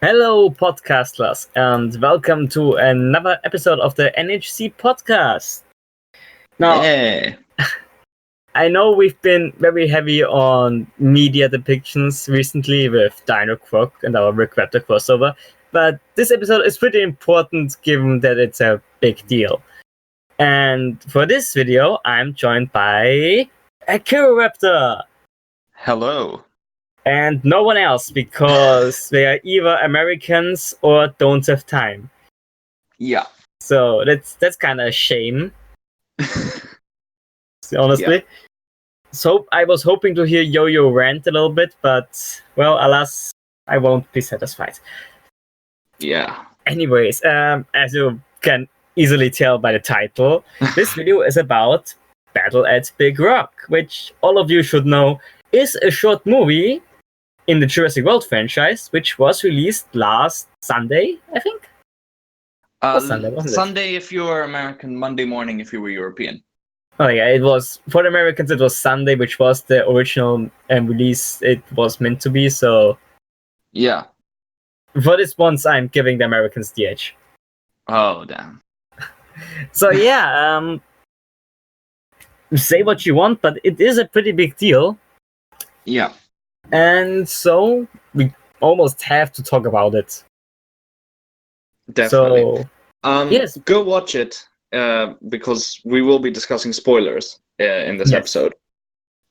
Hello, podcasters, and welcome to another episode of the NHC podcast. Now, Yeah. I know we've been very heavy on media depictions recently with Dino Croc and our Rick Raptor crossover, but this episode is pretty important given that it's a big deal. And for this video, I'm joined by Akira Raptor. Hello. And no one else because they are either Americans or don't have time. Yeah. So that's kind of a shame, honestly. Yeah. So I was hoping to hear Yo-Yo rant a little bit, but well, alas, I won't be satisfied. Yeah. Anyways, as you can easily tell by the title, this video is about Battle at Big Rock, which all of you should know is a short movie in the Jurassic World franchise, which was released last Sunday, I think. Sunday, wasn't it? Sunday if you were American, Monday morning if you were European. Oh yeah, it was for the Americans. It was Sunday, which was the original release. It was meant to be. So Yeah. for this once, I'm giving the Americans the edge. Oh damn. So yeah, say what you want, but it is a pretty big deal. Yeah. And so we almost have to talk about it. Definitely. So yes, Go watch it because we will be discussing spoilers in this episode.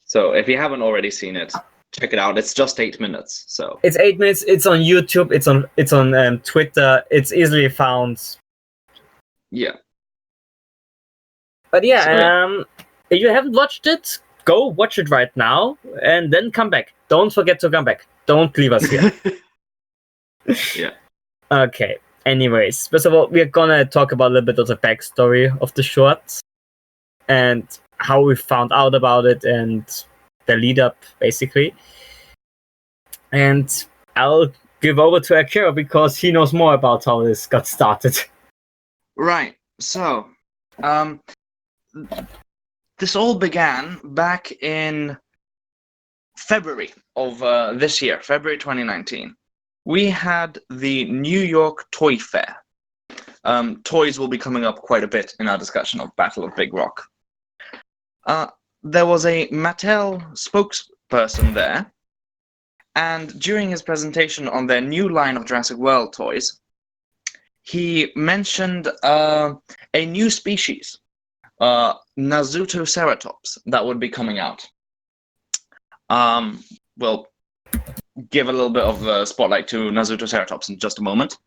So if you haven't already seen it, check it out. It's just 8 minutes. So it's 8 minutes. It's on YouTube. It's on Twitter. It's easily found. Yeah. But yeah, if you haven't watched it, go watch it right now and then come back. Don't forget to come back. Don't leave us here. Yeah. Okay. Anyways, first of all, we're gonna talk about a little bit of the backstory of the short and how we found out about it and the lead up, basically. And I'll give over to Akira because he knows more about how this got started. Right. So, this all began back in February of this year, February 2019. We had the New York Toy Fair. Toys will be coming up quite a bit in our discussion of Battle of Big Rock. There was a Mattel spokesperson there, and during his presentation on their new line of Jurassic World toys, he mentioned a new species, Nazutoceratops, that would be coming out. We'll give a little bit of spotlight to Nazutoceratops in just a moment.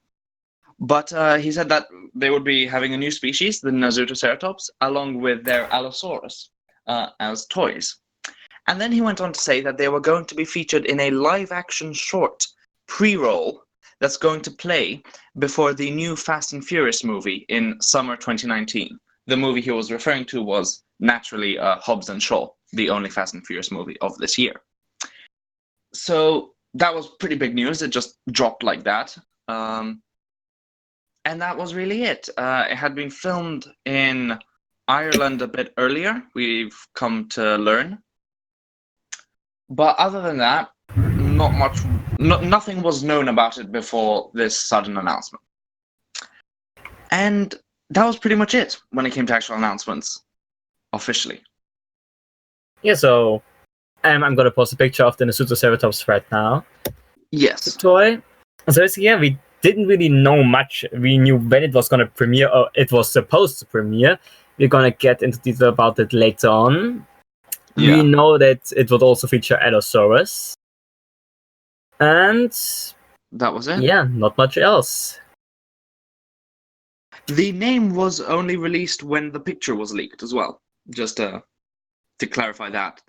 But he said that they would be having a new species, the Nazutoceratops, along with their Allosaurus as toys. And then he went on to say that they were going to be featured in a live-action short pre-roll that's going to play before the new Fast and Furious movie in summer 2019. The movie he was referring to was naturally Hobbs and Shaw, the only Fast and Furious movie of this year. So that was pretty big news. It just dropped like that. And that was really it. It had been filmed in Ireland a bit earlier, we've come to learn. But other than that, not much, nothing was known about it before this sudden announcement. And that was pretty much it when it came to actual announcements, officially. Yeah, so I'm going to post a picture of the Nazutoceratops right now. Yes. The toy. So basically, yeah, we didn't really know much. We knew when it was going to premiere, or it was supposed to premiere. We're going to get into detail about it later on. Yeah. We know that it would also feature Allosaurus. And that was it. Yeah, not much else. The name was only released when the picture was leaked as well. Just to clarify that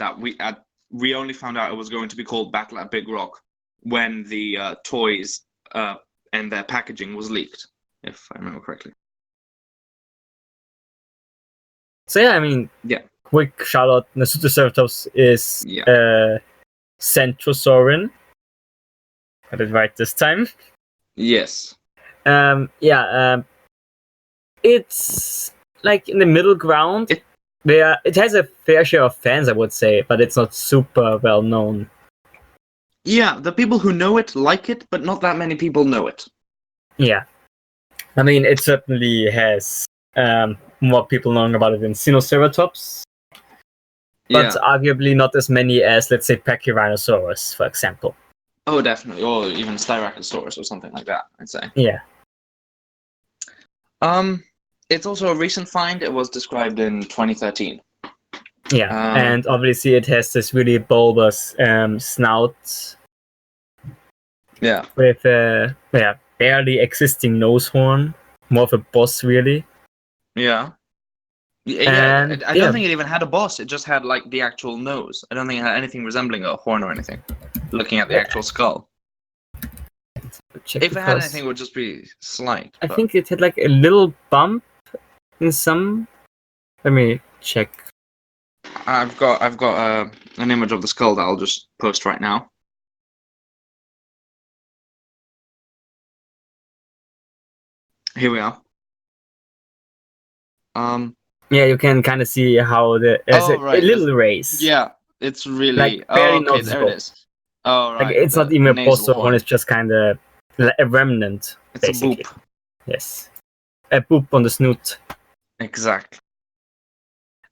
we only found out it was going to be called Battle at Big Rock when the toys and their packaging was leaked, if I remember correctly. So yeah, I mean, quick shout out, Nazutoceratops is Centrosaurin. Got it right this time. Yes. It's like in the middle ground. It has a fair share of fans, I would say, but it's not super well known. Yeah, the people who know it like it, but not that many people know it. Yeah. I mean, it certainly has more people knowing about it than Sinoceratops, but Yeah. arguably not as many as, let's say, Pachyrhinosaurus, for example. Oh, definitely. Or even Styracosaurus or something like that, I'd say. Yeah. It's also a recent find. It was described in 2013. Yeah, and obviously it has this really bulbous snout. Yeah. With a barely existing nose horn, more of a boss, really. Yeah. Yeah, And I don't think it even had a boss. It just had like the actual nose. I don't think it had anything resembling a horn or anything. Looking at the actual skull. If it had anything, it would just be slight. I think it had like a little bump in some. Let me check. I've got an image of the skull that I'll just post right now. Here we are. Yeah, you can kind of see how there's a little raise. Yeah, it's really like barely okay. noticeable. There it is. Oh right. Like it's not even a boss or horn. It's just kind of a remnant. It's basically. a boop. Yes, a boop on the snoot. Exactly.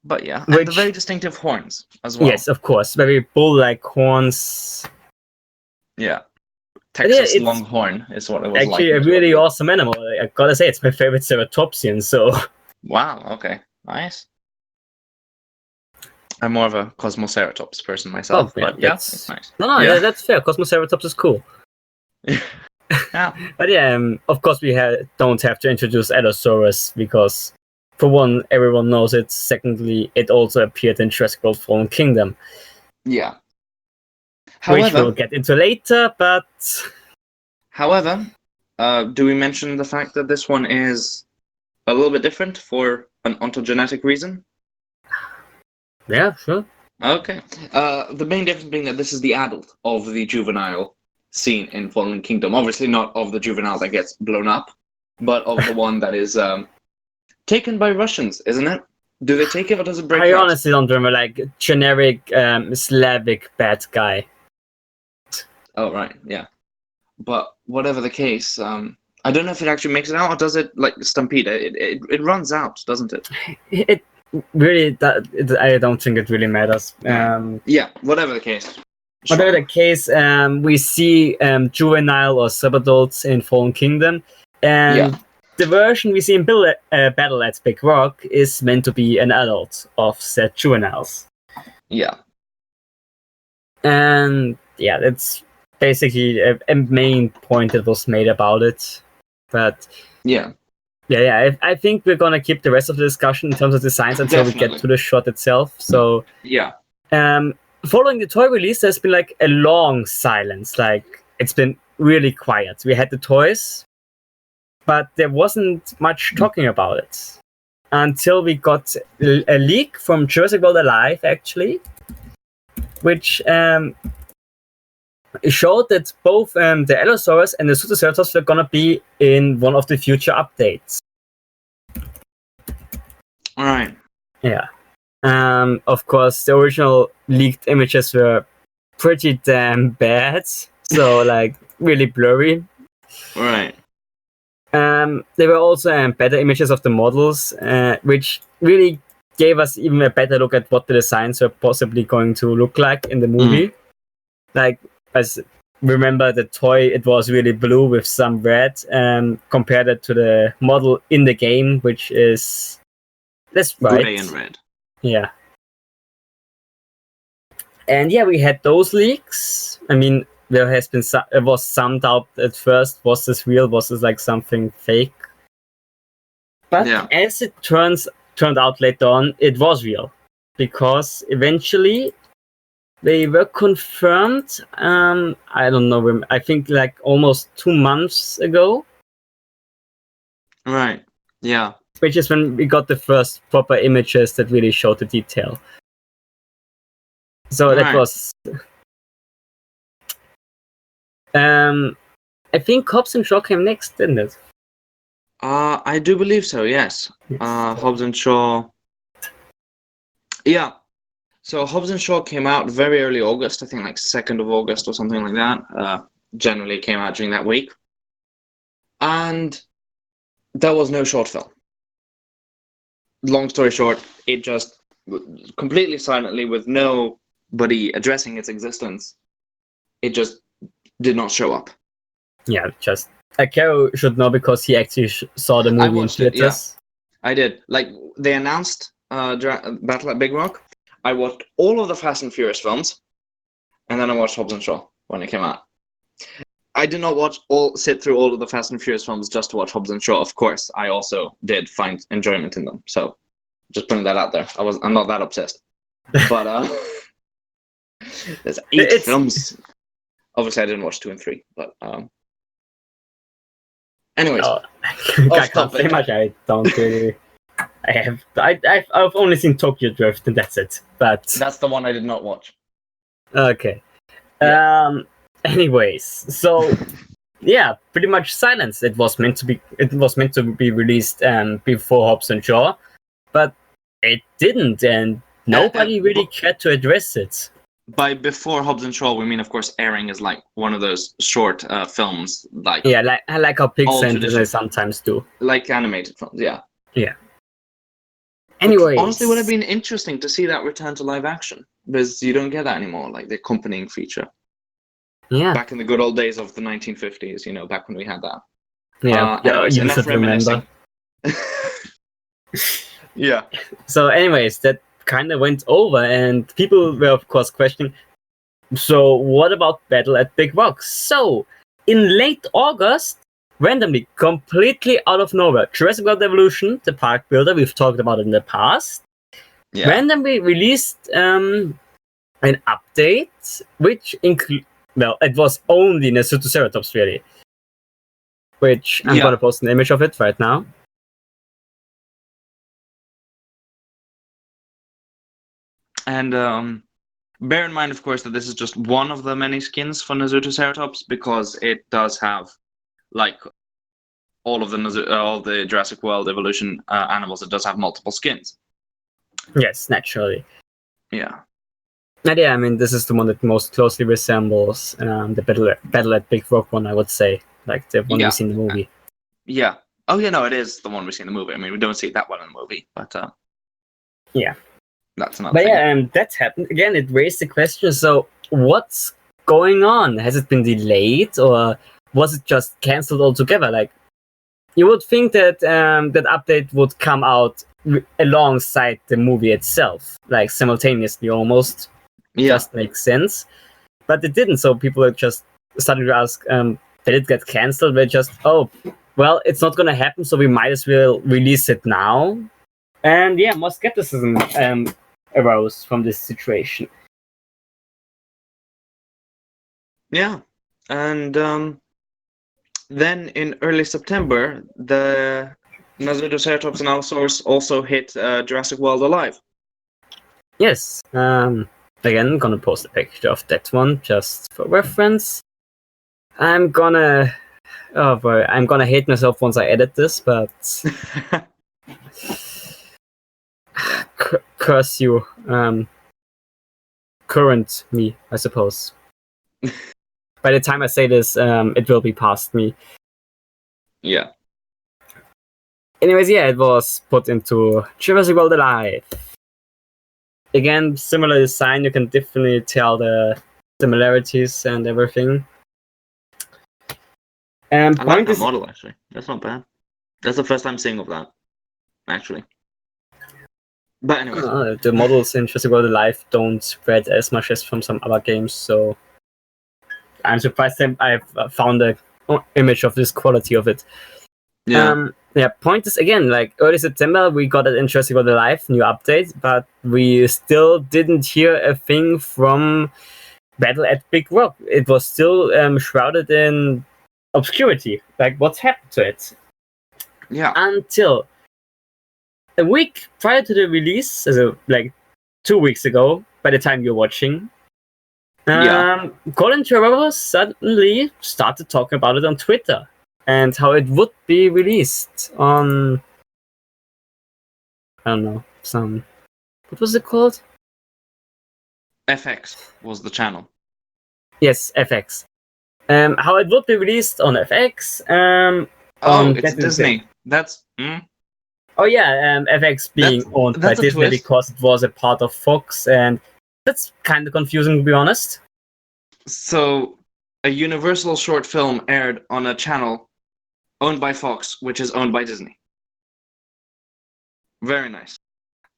But yeah, and the very distinctive horns as well. Yes, of course, very bull-like horns. Yeah. Texas Longhorn is what it was actually like. a really awesome animal. I gotta say, it's my favorite ceratopsian. So. Wow. Okay. Nice. I'm more of a Cosmoceratops person myself, but yeah, it's nice. No, that's fair. Cosmoceratops is cool. Yeah. But yeah, of course we don't have to introduce Allosaurus because, for one, everyone knows it. Secondly, it also appeared in Jurassic World: Fallen Kingdom. Yeah. Which we'll get into later, but... However, do we mention the fact that this one is a little bit different for an ontogenetic reason? Yeah, sure. Okay. The main difference being that this is the adult of the juvenile seen in Fallen Kingdom. Obviously not of the juvenile that gets blown up, but of the one that is taken by Russians, isn't it? Do they take it or does it break out? I honestly don't remember, like, generic Slavic bad guy. Oh, right, yeah. But whatever the case, I don't know if it actually makes it out or does it, like, stampede? It runs out, doesn't it? It really, I don't think it really matters. Yeah, whatever the case. Whatever the case, we see juvenile or subadults in Fallen Kingdom, and the version we see in Battle at Big Rock is meant to be an adult of said juveniles. Yeah. And yeah, that's basically a main point that was made about it. But yeah, I think we're gonna keep the rest of the discussion in terms of designs until we get to the shot itself. So yeah. Following the toy release, there's been like a long silence. Like it's been really quiet. We had the toys, but there wasn't much talking about it until we got a leak from Jurassic World Alive, actually, which showed that both the Allosaurus and the Pseudoceratops were gonna be in one of the future updates. All right. Yeah. Of course, the original leaked images were pretty damn bad. So, like, really blurry. Right. There were also better images of the models, which really gave us even a better look at what the designs were possibly going to look like in the movie. Like, as remember the toy, it was really blue with some red, compared it to the model in the game, which is this white. Gray and red. Yeah. And yeah, we had those leaks. I mean, there was some doubt at first. Was this real? Was this like something fake? But as it turned out later on, it was real. Because eventually they were confirmed, I don't know, I think like almost 2 months ago. Right, yeah. Which is when we got the first proper images that really showed the detail. So that was... I think Hobbs and Shaw came next, didn't it? I do believe so, yes. Hobbs and Shaw... Yeah. So Hobbs and Shaw came out very early August, I think like 2nd of August or something like that. Generally came out during that week. And there was no short film. Long story short, it just completely silently, with nobody addressing its existence, it just did not show up. Yeah, just Akero should know because he actually saw the movie in watched it, theaters. yeah. I did. Like, they announced Battle at Big Rock. I watched all of the Fast and Furious films, and then I watched Hobbs and Shaw when it came out. I did not sit through all of the Fast and Furious films just to watch Hobbs and Shaw. Of course, I also did find enjoyment in them. So, just putting that out there. I'm not that obsessed. But there's 8 films. Obviously, I didn't watch 2 and 3. But anyways, I can't say much. I don't really. I've only seen Tokyo Drift, and that's it. But that's the one I did not watch. Okay. Yeah. Anyways, so yeah, pretty much silence. It was meant to be released before Hobbs and Shaw, but it didn't, and nobody really cared to address it. By before Hobbs and Shaw, we mean, of course, airing is like one of those short films, like like how Pixar and Disney sometimes do, like animated films. Yeah. Yeah. Anyways, honestly, would have been interesting to see that return to live action, because you don't get that anymore. Like the accompanying feature. Yeah. Back in the good old days of the 1950s, back when we had that. Yeah. Anyways, you should remember. Yeah. So, anyways, that kind of went over, and people were, of course, questioning. So, what about Battle at Big Rock? So, in late August, randomly, completely out of nowhere, Jurassic World Evolution, the park builder, we've talked about it in the past, randomly released an update, which it was only Nasutoceratops, really. Which I'm going to post an image of it right now. And bear in mind, of course, that this is just one of the many skins for Nasutoceratops, because it does have, like, all of the Jurassic World Evolution animals. It does have multiple skins. Yes, naturally. Yeah. And yeah, I mean, this is the one that most closely resembles the Battle at Big Rock one, I would say. Like the one we see in the movie. Yeah. Oh, yeah, no, it is the one we see in the movie. I mean, we don't see that one in the movie, but... yeah. That's another thing. Yeah, that happened. Again, it raised the question, so what's going on? Has it been delayed, or was it just cancelled altogether? Like, you would think that that update would come out alongside the movie itself, like simultaneously almost. Just makes sense. But it didn't, so people are just starting to ask, did it get cancelled? We're just, well, it's not going to happen, so we might as well release it now. And yeah, more skepticism arose from this situation. Yeah. And then in early September, the Nasutoceratops and Allosaurus also hit Jurassic World Alive. Yes. Again, I'm gonna post a picture of that one just for reference. I'm gonna hate myself once I edit this, but curse you, current me, I suppose. By the time I say this, it will be past me. Yeah. Anyways, yeah, it was put into Jurassic World Alive. Again, similar design, you can definitely tell the similarities and everything. I like that model, actually. That's not bad. That's the first time seeing of that, actually. But anyway. The models in Jurassic World Alive don't spread as much as from some other games, so I'm surprised I've found an image of this quality of it. Yeah. Point is, again, like early September, we got an Jurassic World Alive new update, but we still didn't hear a thing from Battle at Big Rock. It was still shrouded in obscurity. Like, what's happened to it? Yeah. Until a week prior to the release, so like 2 weeks ago, by the time you're watching, Colin Trevorrow suddenly started talking about it on Twitter. And how it would be released on, I don't know, what was it called? FX was the channel. Yes, FX. How it would be released on FX? It's Disney. That's Oh yeah, FX being owned by that's a Disney twist. because it was a part of Fox, and that's kind of confusing to be honest. So, a Universal short film aired on a channel owned by Fox, which is owned by Disney. Very nice.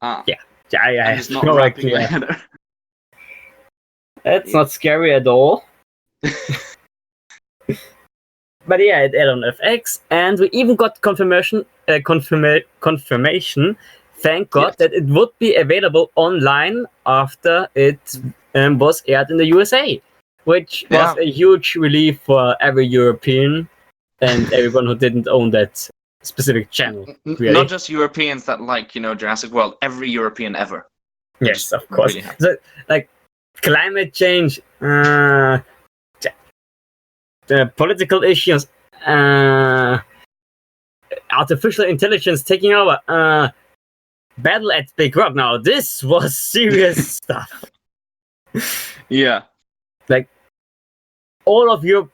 Yeah, I I'm have just not no wrapping my idea. head around. It's not scary at all. But yeah, it aired on FX, and we even got confirmation. Thank God Yes. that it would be available online after it was aired in the USA, which was a huge relief for every European and everyone who didn't own that specific channel. Really. Not just Europeans that like, Jurassic World. Every European ever. Yes, of course. Really So, like climate change, the political issues, artificial intelligence taking over, battle at Big Rock. Now, this was serious stuff. Yeah. Like, all of Europe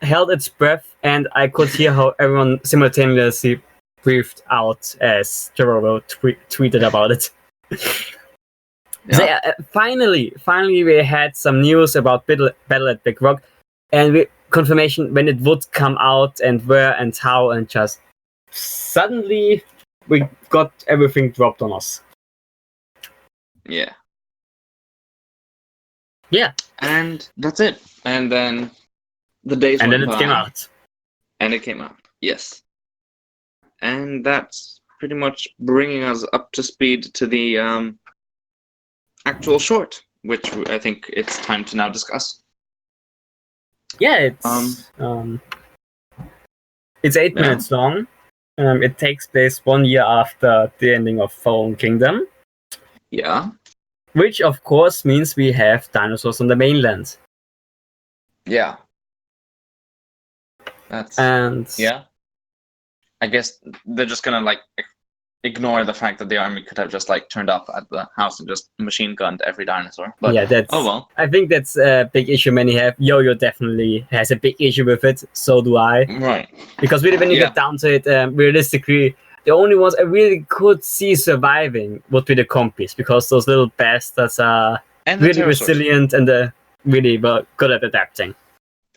held its breath, and I could hear how everyone simultaneously breathed out as Jerome tweeted about it. Yeah. So, finally, we had some news about Battle at Big Rock, and confirmation when it would come out and where and how, and just suddenly we got everything dropped on us. Yeah. Yeah. And that's it. And then the days and went then it by. came out. And it came out. Yes. And that's pretty much bringing us up to speed to the actual short, which I think it's time to now discuss. Yeah, it's 8 minutes long. It takes place 1 year after the ending of Fallen Kingdom. Yeah. Which, of course, means we have dinosaurs on the mainland. Yeah. That's yeah. I guess they're just gonna ignore the fact that the army could have just turned up at the house and just machine gunned every dinosaur. But yeah, that's. Oh well. I think that's a big issue many have. Yo-Yo definitely has a big issue with it. So do I. Right. Because really, when you get down to it, realistically, the only ones I really could see surviving would be the compies, because those little bastards are really resilient and really good at adapting.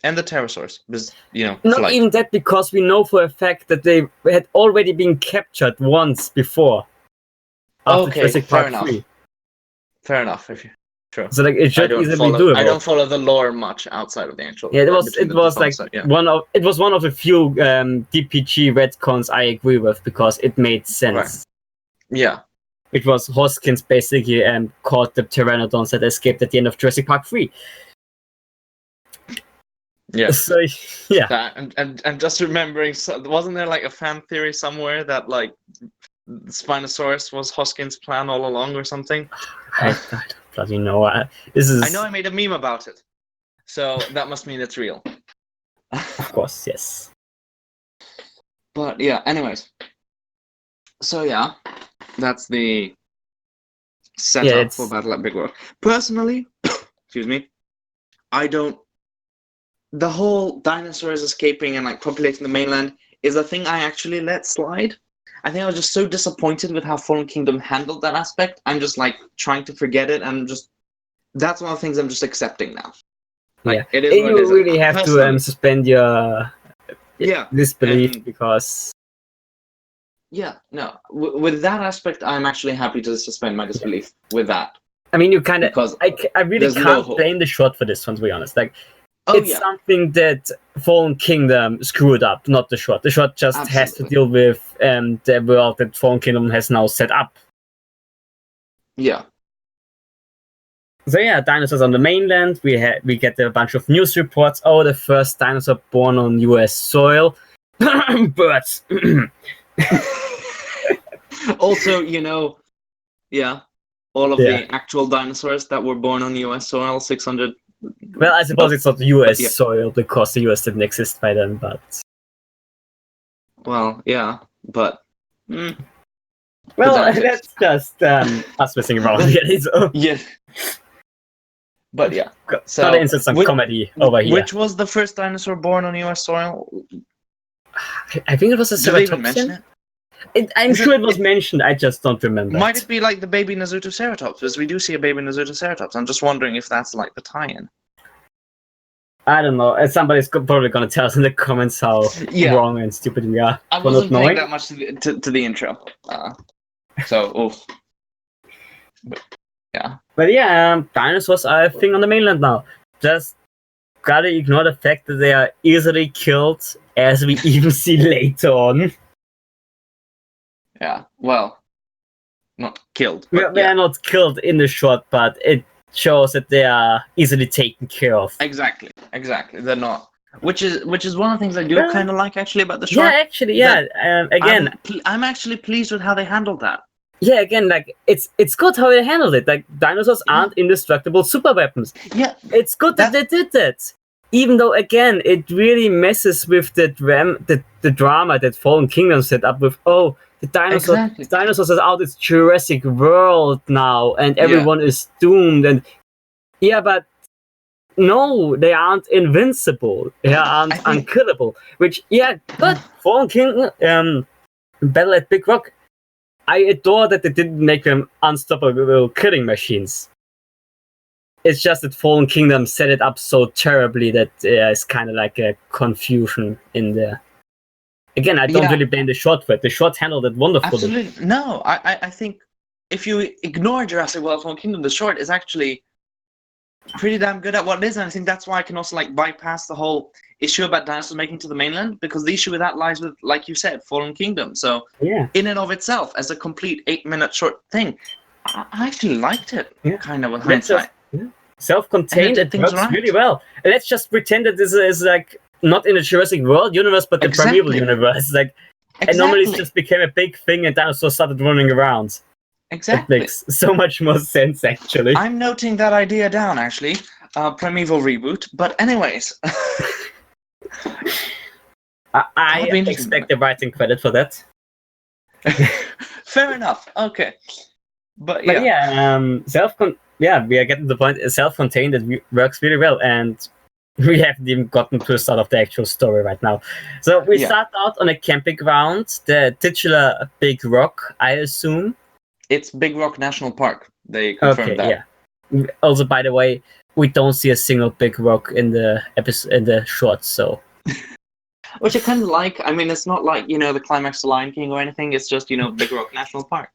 And the pterosaurs, because not even that, because we know for a fact that they had already been captured once before. After Jurassic Park 3. Fair enough. If you sure. So it should easily be doable. I don't follow the lore much outside of the actual. Yeah, it was one of the few DPG retcons I agree with, because it made sense. Right. Yeah. It was Hoskins basically caught the pteranodons that escaped at the end of Jurassic Park 3. Yeah. So yeah. And just remembering, wasn't there a fan theory somewhere that Spinosaurus was Hoskins' plan all along or something? I don't bloody know. I know I made a meme about it, so that must mean it's real. Of course, yes. But yeah, anyways. So yeah, that's the setup for Battle at Big Rock. Personally, excuse me, the whole dinosaurs escaping and populating the mainland is a thing I actually let slide. I think I was just so disappointed with how Fallen Kingdom handled that aspect. I'm just trying to forget it, and that's one of the things I'm just accepting now. It is what it is. You really have to suspend your disbelief, because with that aspect, I'm actually happy to suspend my disbelief with that. I mean, you kind of I really can't blame the short for this one, to be honest. It's something that Fallen Kingdom screwed up, not the short. The short just has to deal with the world that Fallen Kingdom has now set up. Yeah. So yeah, dinosaurs on the mainland. We get a bunch of news reports. Oh, the first dinosaur born on US soil. Birds. Also, all of the actual dinosaurs that were born on US soil, 600. Well, I suppose it's not US soil, because the US didn't exist by then, but... Well, yeah, but... Well, that's just us messing around, really, so... Yeah. But yeah. Gotta insert some comedy over here. Which was the first dinosaur born on U.S. soil? I think it was a Did they even mention ceratopsian. it? I'm sure it was mentioned. I just don't remember. Might it be like the baby Nasutoceratops? Because we do see a baby Nasutoceratops. I'm just wondering if that's like the tie-in. I don't know. Somebody's probably gonna tell us in the comments how wrong and stupid we are. I wasn't paying that much to the intro. Oof. But yeah, dinosaurs are a thing on the mainland now. Just gotta ignore the fact that they are easily killed, as we even see later on. Yeah, well, not killed. They are not killed in the short, but it shows that they are easily taken care of. Exactly. They're not. Which is one of the things I do kind of like actually about the short. Yeah, actually, yeah. Again, I'm actually pleased with how they handled that. Yeah, again, like it's good how they handled it. Like dinosaurs aren't indestructible super weapons. Yeah, it's good that they did that. Even though, again, it really messes with the drama that Fallen Kingdom set up with. Oh, the dinosaurs are out. It's Jurassic World now, and everyone is doomed. And but no, they aren't invincible. They aren't unkillable. Which but Fallen Kingdom, Battle at Big Rock. I adore that they didn't make them unstoppable killing machines. It's just that Fallen Kingdom set it up so terribly that it's kind of like a confusion in there. Again, I don't really blame the short for it. The short handled it wonderfully. Absolutely. No, I think if you ignore Jurassic World Fallen Kingdom, the short is actually pretty damn good at what it is, and I think that's why I can also like bypass the whole issue about dinosaurs making to the mainland, because the issue with that lies with, like you said, Fallen Kingdom. So in and of itself, as a complete 8-minute short thing, I actually liked it. Kind of with hindsight. Self-contained, it works really well. And let's just pretend that this is like not in the Jurassic World universe, but the primeval universe. Like anomalies just became a big thing, and dinosaurs started running around. Exactly. It makes so much more sense, actually. I'm noting that idea down, actually. Primeval reboot. But anyways. I expect the writing credit for that. Fair enough. Okay. But we are getting to the point. Self-contained, it works really well, and we haven't even gotten to the start of the actual story right now. So we start out on a camping ground, the titular Big Rock, I assume. It's Big Rock National Park. They confirmed that. Yeah. Also, by the way, we don't see a single Big Rock in the episode, in the shorts, so. Which I kind of like. I mean, it's not like, the climax of Lion King or anything. It's just, Big Rock National Park.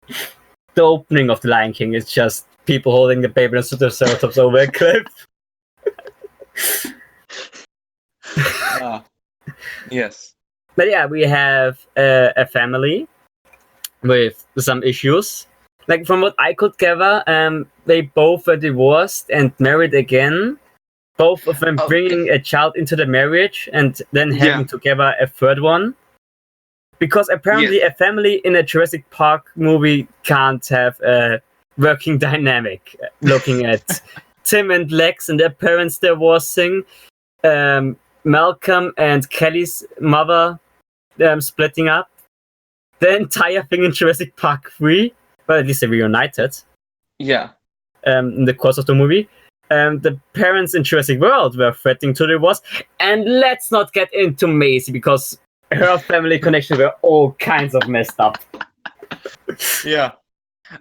The opening of the Lion King is just people holding the baby Nasutoceratops over a cliff. Yes. But yeah, we have a family with some issues. Like, from what I could gather, they both were divorced and married again. Both of them bringing a child into the marriage and then having together a third one. Because apparently a family in a Jurassic Park movie can't have a working dynamic. Looking at Tim and Lex and their parents divorcing, Malcolm and Kelly's mother splitting up, the entire thing in Jurassic Park 3, well, at least they reunited. Yeah. In the course of the movie. The parents in Jurassic World were threatening to divorce. And let's not get into Maisie, because her family connections were all kinds of messed up. Yeah.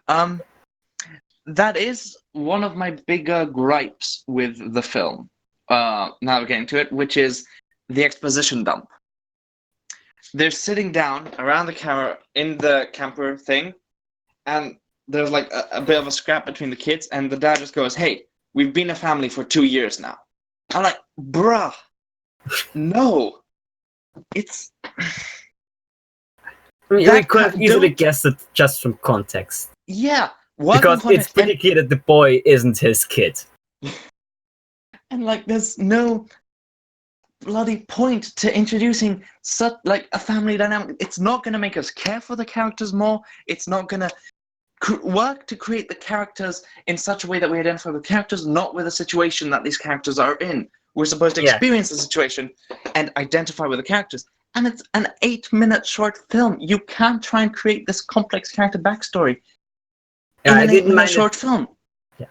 That is one of my bigger gripes with the film. Now we're getting to it, which is the exposition dump. They're sitting down around the camera in the camper thing, and there's like a bit of a scrap between the kids, and the dad just goes, "Hey, we've been a family for 2 years now." I'm like, bruh, no. It's... I mean, we could have easily guessed it just from context. Yeah. Because it's pretty clear that the boy isn't his kid. And like, there's no bloody point to introducing such like a family dynamic. It's not going to make us care for the characters more. It's not going to work to create the characters in such a way that we identify with characters, not with the situation that these characters are in. We're supposed to experience the situation and identify with the characters. And it's an 8-minute short film. You can't try and create this complex character backstory in an 8-minute short film. Yeah.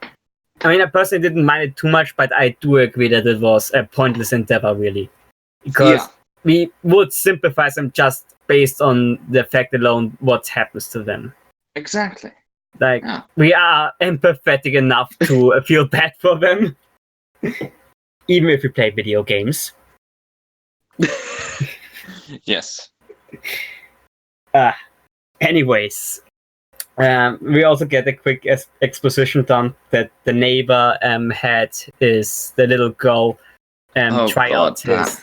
I mean, I personally didn't mind it too much, but I do agree that it was a pointless endeavor, really. Because we would sympathize them just based on the fact alone what happens to them. Exactly. Like, we are empathetic enough to feel bad for them. Even if we play video games. Yes. Anyways. We also get a quick exposition done that the neighbor had is the little girl try out his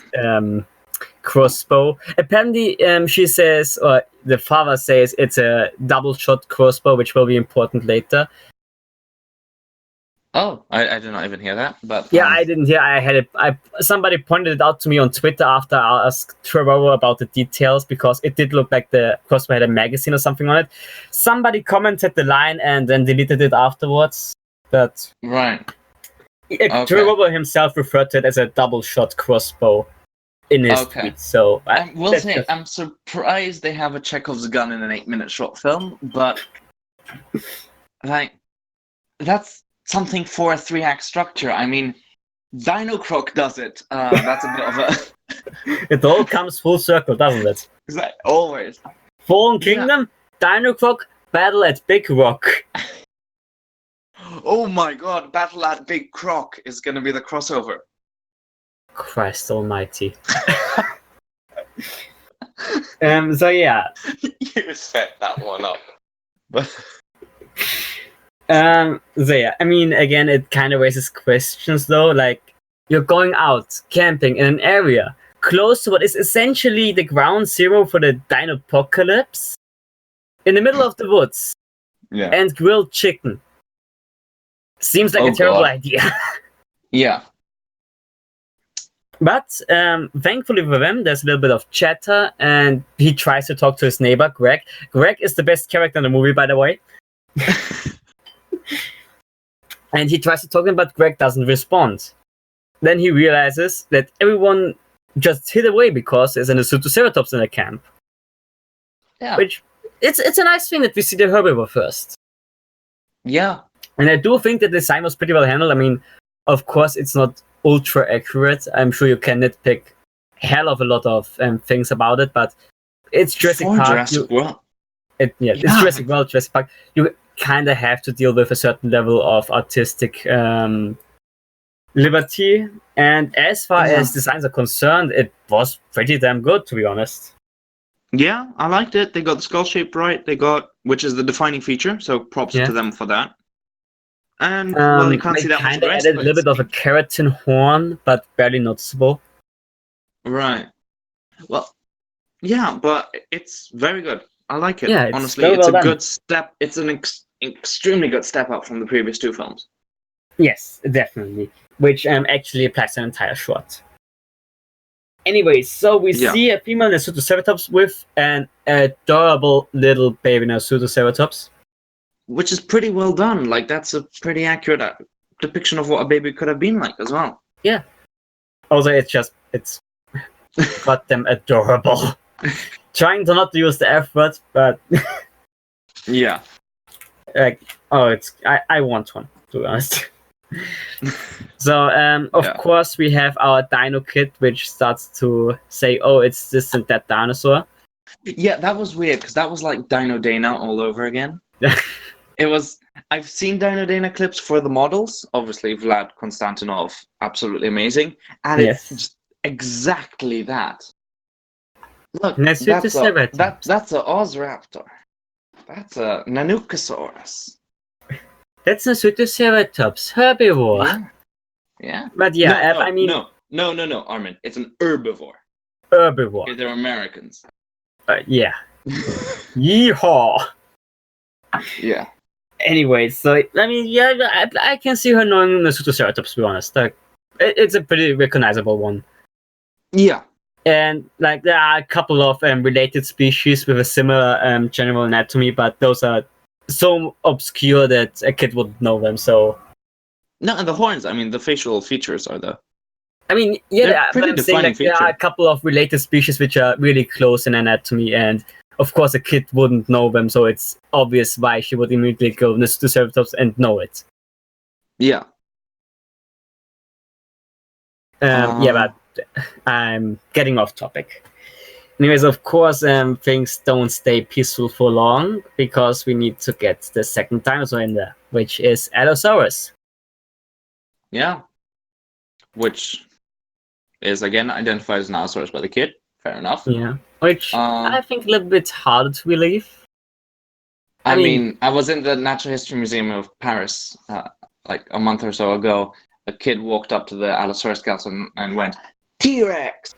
crossbow. Apparently, she says, or the father says, it's a double shot crossbow, which will be important later. Oh, I did not even hear that. But yeah, I didn't hear. I had it. Somebody pointed it out to me on Twitter after I asked Trevor about the details because it did look like the crossbow had a magazine or something on it. Somebody commented the line and then deleted it afterwards. But right, Trevor himself referred to it as a double shot crossbow in his tweet. So I will say, I'm surprised they have a Chekhov's gun in an 8-minute short film, but like that's something for a 3-act structure. I mean, Dino Croc does it. That's a bit of a... It all comes full circle, doesn't it? Exactly. Always. Fallen Kingdom, Dino Croc, Battle at Big Rock. Oh my god, Battle at Big Croc is going to be the crossover. Christ almighty. So yeah. You set that one up. But... so yeah, I mean, again, it kind of raises questions though. Like, you're going out camping in an area close to what is essentially the ground zero for the Dinopocalypse, in the middle of the woods, and grilled chicken. Seems like a terrible idea. Yeah. But thankfully for them, there's a little bit of chatter, and he tries to talk to his neighbor, Greg. Greg is the best character in the movie, by the way. And he tries to talk to him, but Greg doesn't respond. Then he realizes that everyone just hid away because there's an Asutoceratops in the camp. Yeah. Which, it's a nice thing that we see the herbivore first. Yeah. And I do think the design was pretty well handled. I mean, of course, it's not ultra accurate. I'm sure you can nitpick hell of a lot of things about it, but it's Jurassic Park. Jurassic World. It's Jurassic World, Jurassic Park. You kind of have to deal with a certain level of artistic liberty. And as far as designs are concerned, it was pretty damn good, to be honest. Yeah, I liked it. They got the skull shape right. They got, which is the defining feature, so props to them for that. And well, you can't see that much. They added a little bit of a keratin horn, but barely noticeable. Right. Well, yeah, but it's very good. I like it. Yeah, honestly, it's a good step. It's an extremely good step up from the previous two films. Yes, definitely. Which actually applies to an entire shot. Anyways, so we see a female Asutoceratops with an adorable little baby Asutoceratops. Which is pretty well done. Like, that's a pretty accurate depiction of what a baby could have been like as well. Yeah. Also, it's goddamn adorable. Trying to not use the F word, but... yeah. Like, I want one, to be honest. So, of course, we have our Dino Kid, which starts to say, oh, it's this and that dinosaur. Yeah, that was weird, because that was like Dino Dana all over again. It was... I've seen Dino Dana clips for the models. Obviously, Vlad Konstantinov, absolutely amazing. And it's just exactly that. Look, that's a Ozraptor. That's a Nanucosaurus. That's a Asutoceratops, herbivore. Yeah. But yeah, I mean... No, Armin. It's an herbivore. Herbivore. They're Americans. Yeah. Yeehaw! Yeah. Anyway, so, I mean, yeah, I can see her knowing the Asutoceratops, to be honest. Like, it's a pretty recognizable one. Yeah. And, like, there are a couple of related species with a similar general anatomy, but those are so obscure that a kid wouldn't know them, so... No, and the horns, I mean, the facial features are the... I mean, yeah, but I'm saying, like, there are a couple of related species which are really close in anatomy, and of course a kid wouldn't know them, so it's obvious why she would immediately go to Asutoceratops and know it. Yeah. Yeah, but I'm getting off topic. Anyways, of course, things don't stay peaceful for long because we need to get the second dinosaur in there, which is Allosaurus. Yeah. Which is again identified as an Allosaurus by the kid. Fair enough. Yeah, which I think a little bit harder to believe. I mean, I was in the Natural History Museum of Paris like a month or so ago. A kid walked up to the Allosaurus skeleton and went, T-Rex!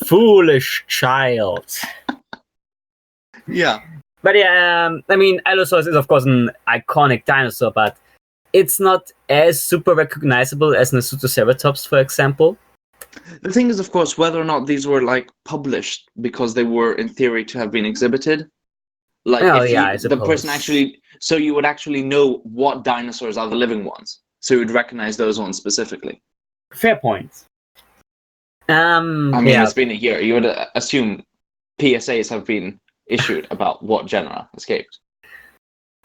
Foolish child. Yeah. But yeah, I mean, Allosaurus is of course an iconic dinosaur, but it's not as super recognizable as Nasutoceratops, for example. The thing is, of course, whether or not these were like published because they were in theory to have been exhibited. Like, if the person actually, so you would actually know what dinosaurs are the living ones, so you would recognize those ones specifically. Fair point. I mean, it's been a year. You would assume PSAs have been issued about what genera escaped.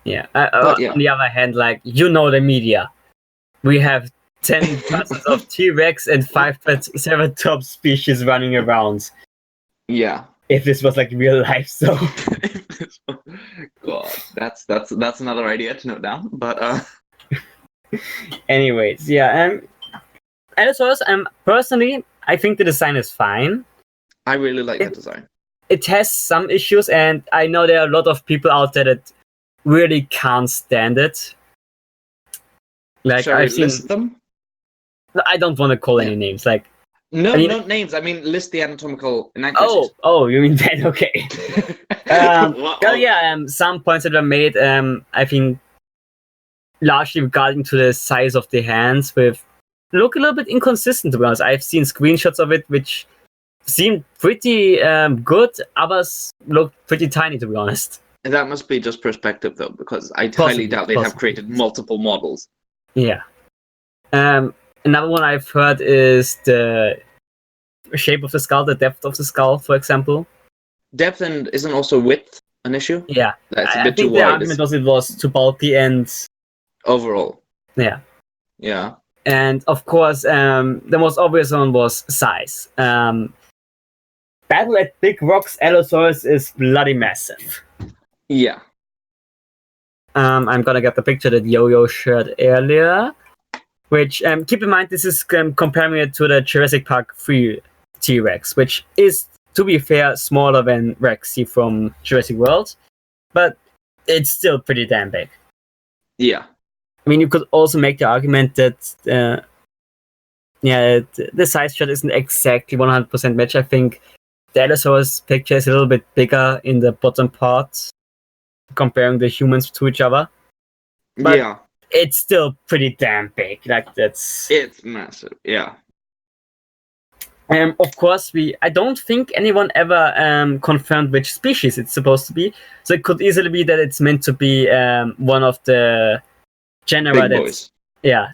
Yeah. On the other hand, like, the media. We have 10 dozens of T-Rex and 5 Triceratops species running around. Yeah. If this was like real life, so. God, that's another idea to note down. But anyways, yeah. Allosaurus, personally, I think the design is fine. I really like the design. It has some issues, and I know there are a lot of people out there that really can't stand it. Like, shall we list them? I don't want to call any names. Like, no, not names. I mean, list the anatomical inaccuracies. Oh, you mean that? Okay. Well, yeah. Some points that were made, I think, largely regarding to the size of the hands, look a little bit inconsistent. To be honest, I've seen screenshots of it which seem pretty good. Others look pretty tiny, to be honest. And that must be just perspective, though, because I highly doubt they'd have created multiple models. Yeah. Another one I've heard is the shape of the skull, the depth of the skull, for example. Depth and isn't also width an issue? Yeah. That's a I bit think too the wide. argument was it was too bulky and... Overall. Yeah. Yeah. And of course, the most obvious one was size. Battle at Big Rocks, Allosaurus is bloody massive. Yeah. I'm gonna get the picture that Yo-Yo shared earlier. Which, keep in mind, this is comparing it to the Jurassic Park 3 T-Rex, which is, to be fair, smaller than Rexy from Jurassic World, but it's still pretty damn big. Yeah. I mean, you could also make the argument that, the size chart isn't exactly 100% match. I think the Allosaurus picture is a little bit bigger in the bottom part, comparing the humans to each other. But yeah. It's still pretty damn big. Like, it's massive. Yeah. Of course, I don't think anyone ever confirmed which species it's supposed to be. So it could easily be that it's meant to be one of the genera that's,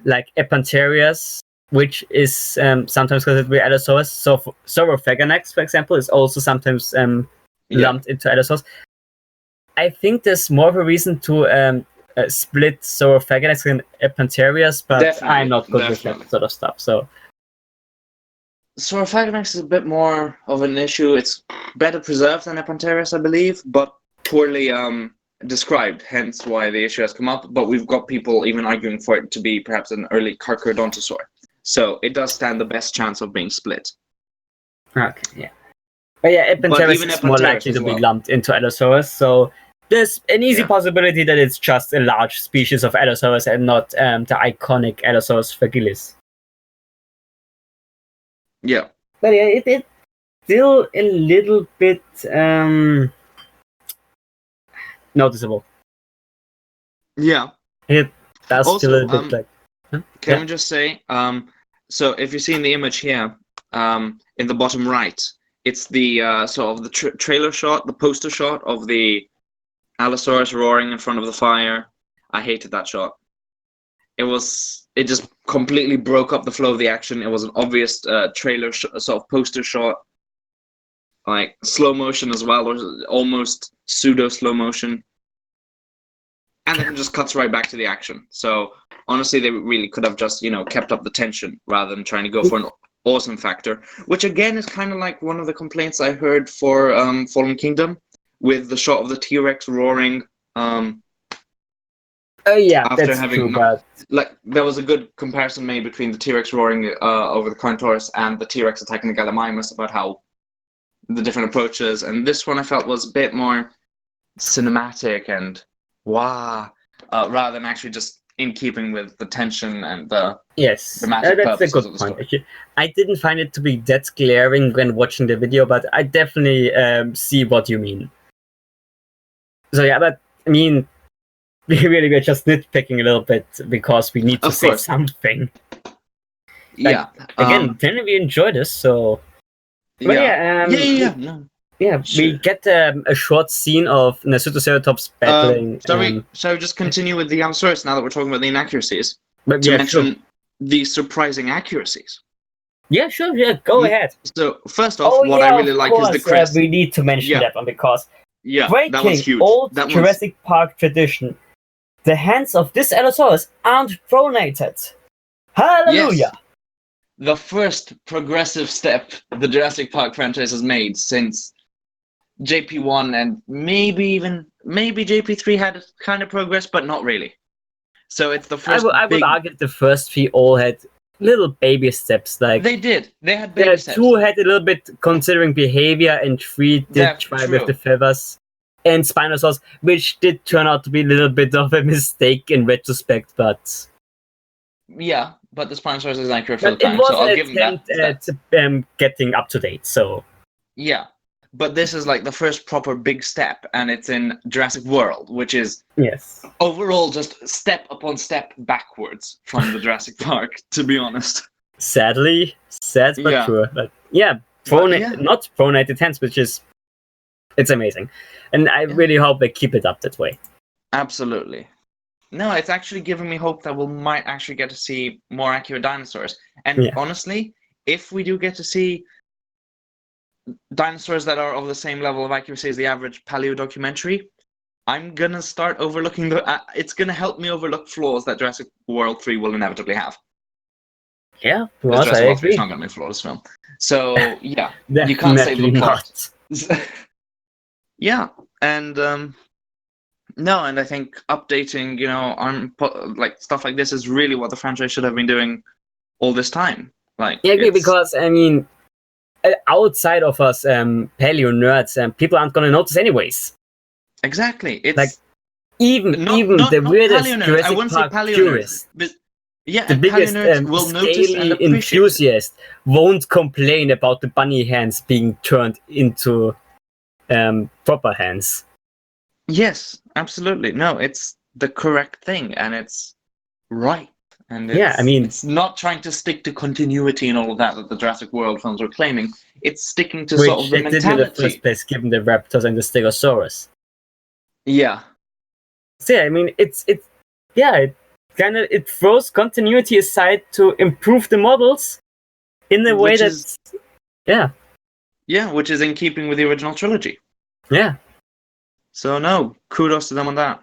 like Epantherias, which is sometimes considered to be Allosaurus. So Saurophaganax, for example, is also sometimes lumped into Allosaurus. I think there's more of a reason to split Saurophaganax and Epantherias, but definitely, I'm not good with that sort of stuff. So Saurophaganax is a bit more of an issue. It's better preserved than Epantherias, I believe, but poorly described, hence why the issue has come up. But we've got people even arguing for it to be perhaps an early Carcharodontosaur. So it does stand the best chance of being split. Okay, yeah. But yeah, Epantherias is more likely to be lumped into Allosaurus, so there's an easy possibility that it's just a large species of Allosaurus and not the iconic Allosaurus fragilis. Yeah. But yeah, it's still a little bit noticeable. Yeah. It does also, feel a little bit like... Can we just say, so if you see in the image here, in the bottom right, it's the sort of the trailer shot, the poster shot of the Allosaurus roaring in front of the fire. I hated that shot. It just completely broke up the flow of the action. It was an obvious trailer sort of poster shot, like slow motion as well, or almost pseudo slow motion. and then it just cuts right back to the action. So honestly, they really could have just kept up the tension rather than trying to go for an awesome factor, which again is kind of like one of the complaints I heard for Fallen Kingdom, with the shot of the T-Rex roaring. Yeah, after that's having true, but like there was a good comparison made between the T-Rex roaring over the Carnotaurus and the T-Rex attacking the Gallimimus about how the different approaches, and this one I felt was a bit more cinematic and rather than actually just in keeping with the tension and the yes, dramatic that's a purposes good of the point. story. Actually, I didn't find it to be that glaring when watching the video, but I definitely see what you mean. So yeah, but I mean, we really were just nitpicking a little bit because we need to Of say course. something. Yeah. Again, then we enjoy this, so. But No. Yeah, Sure. we get a short scene of Nasutoceratops battling. Shall we just continue with the Allosaurus now that we're talking about the inaccuracies? But To yeah, mention sure. the surprising accuracies. Yeah, sure. Yeah, go ahead. So first off, what I really like is the crest. We need to mention that one because that was breaking huge. old That was Jurassic Park tradition, the hands of this Allosaurus aren't pronated. Hallelujah! Yes. The first progressive step the Jurassic Park franchise has made since JP1, and maybe JP3 had kind of progress, but not really. So it's the first. I would argue the first three all had little baby steps. Like they did. They had baby steps. Two had a little bit considering behavior, and three did try with the feathers. And Spinosaurus, which did turn out to be a little bit of a mistake in retrospect, but yeah, but the Spinosaurus is accurate for the it time, was so I'll an give them that. attempt at getting up to date. So yeah, but this is like the first proper big step, and it's in Jurassic World, which is overall just step upon step backwards from the Jurassic Park. To be honest, sad but true. But yeah, not pronated hands, which is it's amazing, and I really hope they keep it up that way. Absolutely. No, it's actually giving me hope that we might actually get to see more accurate dinosaurs. And honestly, if we do get to see dinosaurs that are of the same level of accuracy as the average paleo documentary, I'm gonna start overlooking it's gonna help me overlook flaws that Jurassic World 3 will inevitably have. Yeah, Jurassic World 3 is not gonna be a flawless film. So yeah, you can't save the plot. Yeah, and no, and I think updating, like stuff like this is really what the franchise should have been doing all this time. Like, yeah, because I mean, outside of us, paleo nerds, people aren't gonna notice anyways. Exactly, it's like even the weirdest Jurassic Park purist, the biggest scaly enthusiast won't complain about the bunny hands being turned into proper hands. Yes, absolutely. No, it's the correct thing, and it's right. And it's not trying to stick to continuity and all of that the Jurassic World films are claiming. It's sticking to sort of the mentality. Which it did in the first place, given the Raptors and the Stegosaurus. Yeah. So yeah, I mean, it throws continuity aside to improve the models in a way that's which is in keeping with the original trilogy. Yeah. So no, kudos to them on that.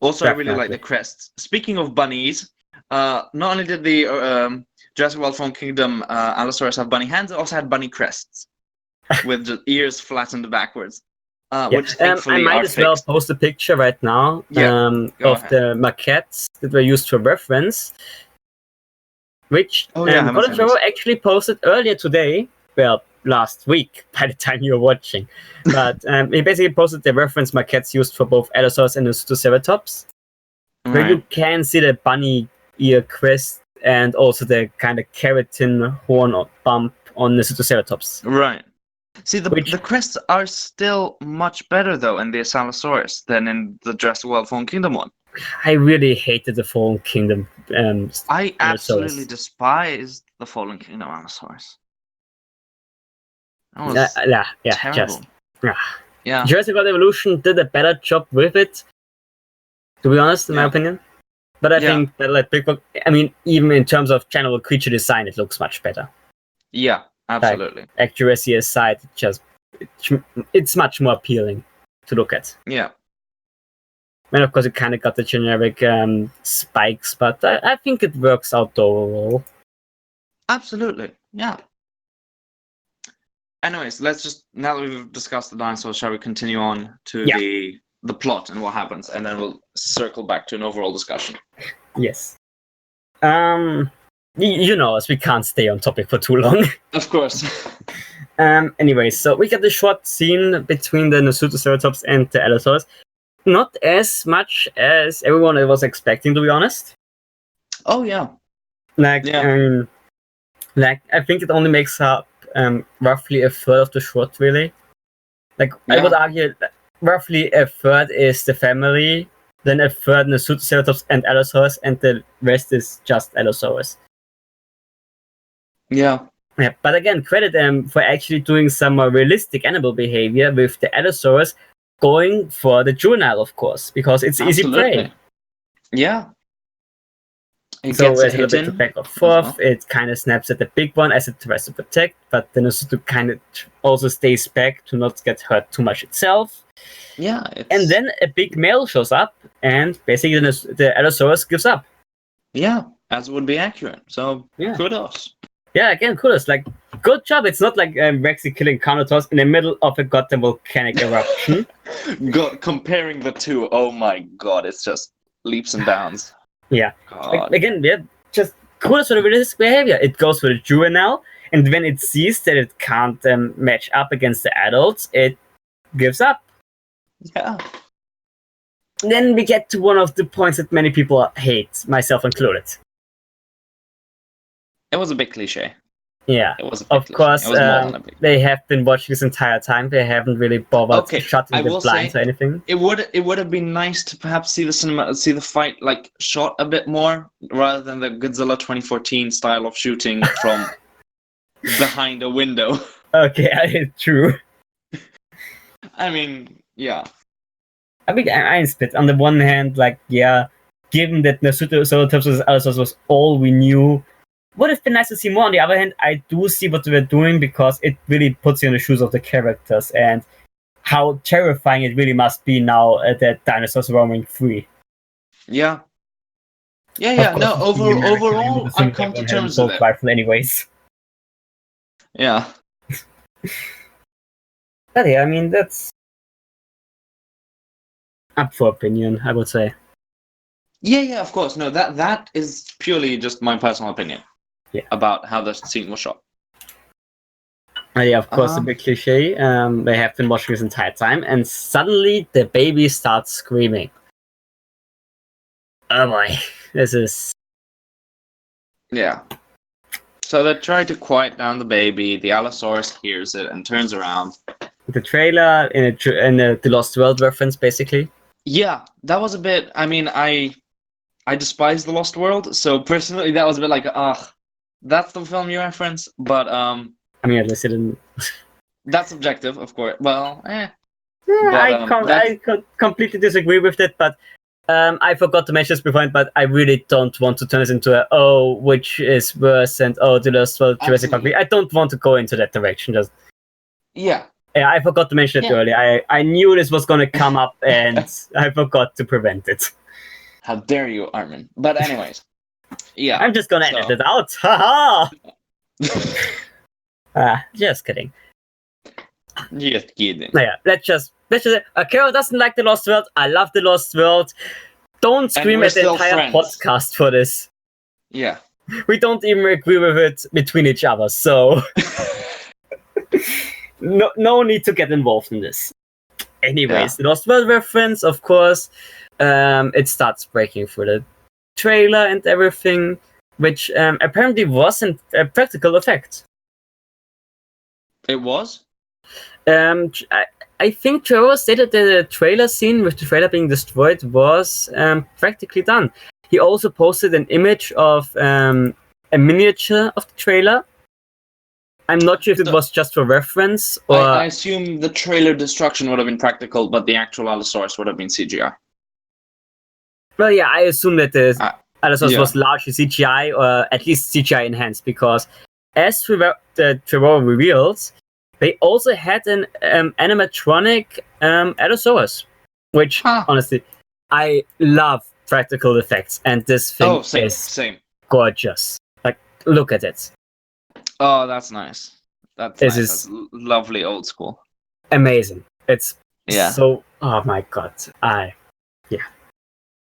Also, I really like the crests. Speaking of bunnies, not only did the Jurassic World Fallen Kingdom Allosaurus have bunny hands, it also had bunny crests with just ears flattened backwards. Which thankfully I might as well post a picture right now of the maquettes that were used for reference, which Colin Trevorrow actually posted earlier today. Well, last week by the time you're watching, but he basically posted the reference maquettes used for both Allosaurus and the Nasutoceratops, where you can see the bunny ear crest and also the kind of keratin horn or bump on the Nasutoceratops. Right. See, the crests are still much better, though, in the Allosaurus than in the Jurassic World Fallen Kingdom one. I really hated the Fallen Kingdom. I absolutely despised the Fallen Kingdom Allosaurus. That was terrible. Jurassic World Evolution did a better job with it, to be honest, in my opinion. But I think that, like, even in terms of general creature design, it looks much better. Yeah. Absolutely. Like, accuracy aside, it's much more appealing to look at. Yeah. And of course, it kind of got the generic spikes, but I think it works out overall. Absolutely, yeah. Anyways, let's just, now that we've discussed the dinosaurs, shall we continue on to the plot and what happens, and then we'll circle back to an overall discussion. Yes. You know us, we can't stay on topic for too long. Of course. Anyways, so we get the short scene between the Nasutoceratops and the Allosaurus. Not as much as everyone was expecting, to be honest. Oh yeah. Like I think it only makes up roughly a third of the short, really. I would argue that roughly a third is the family, then a third Nasutoceratops and Allosaurus, and the rest is just Allosaurus. Yeah. Yeah, but again, credit them for actually doing some more realistic animal behavior with the Allosaurus going for the juvenile, of course, because it's easy prey. Yeah. So as a little bit to back and forth, it kind of snaps at the big one as it tries to protect, but then also kind of also stays back to not get hurt too much itself. Yeah. And then a big male shows up, and basically the Allosaurus gives up. Yeah, as would be accurate. So kudos. Yeah, again, kudos. Like, good job. It's not like Rexy killing Carnotaurus in the middle of a goddamn volcanic eruption. Comparing the two, oh my god, it's just leaps and bounds. Yeah. Again, just kudos for the realistic behavior. It goes for the juvenile, and when it sees that it can't match up against the adults, it gives up. Yeah. Then we get to one of the points that many people hate, myself included. It was a bit cliche. Yeah. It was a bit of cliche. course, they have been watching this entire time. They haven't really bothered shutting the blinds or anything. It would have been nice to perhaps see the fight like shot a bit more rather than the Godzilla 2014 style of shooting from behind a window. Okay, true. I mean, yeah. I mean, I split. On the one hand, given that Nasutoceratops was all we knew, would have been nice to see more. On the other hand, I do see what they were doing because it really puts you in the shoes of the characters and how terrifying it really must be now that dinosaurs roaming free. Yeah. Yeah. No, overall, I come to terms with it. Rifle anyways. Yeah. But yeah, I mean, that's up for opinion, I would say. Yeah, of course. No, that is purely just my personal opinion. Yeah. About how the scene was shot. Yeah, of course, a big cliche. They have been watching this entire time, and suddenly the baby starts screaming. Oh boy, this is... Yeah. So they try to quiet down the baby. The Allosaurus hears it and turns around. The trailer in the Lost World reference, basically. Yeah, that was a bit... I mean, I despise The Lost World, so personally that was a bit like, that's the film you reference, but I mean, at least it didn't. That's subjective, of course. Well, Yeah, but, I completely disagree with it, but I forgot to mention this before, but I really don't want to turn this into which is worse, and the Lost World, Jurassic Park. I don't want to go into that direction. Just yeah, I forgot to mention it earlier. I knew this was going to come up, and I forgot to prevent it. How dare you, Armin? But anyways. Yeah, I'm just gonna edit it out. Haha. Just kidding. Just kidding. Yeah, let's just Carol doesn't like the Lost World. I love the Lost World. Don't scream at the entire podcast for this. Yeah. We don't even agree with it between each other, so no need to get involved in this. Anyways, the Lost World reference, of course, it starts breaking through the trailer and everything, which apparently wasn't a practical effect. It was? I think Trevor stated that the trailer scene with the trailer being destroyed was practically done. He also posted an image of a miniature of the trailer. I'm not sure if it was just for reference or... I assume the trailer destruction would have been practical, but the actual Allosaurus would have been CGI. Well, yeah, I assume that the Allosaurus was largely CGI, or at least CGI enhanced, because as Trevor reveals, they also had an animatronic Allosaurus, which, honestly, I love practical effects, and this thing is same. gorgeous. Like, look at it. Oh, that's nice. That's This nice. is That's lovely old school. amazing. It's Yeah. so. Oh my god. Yeah.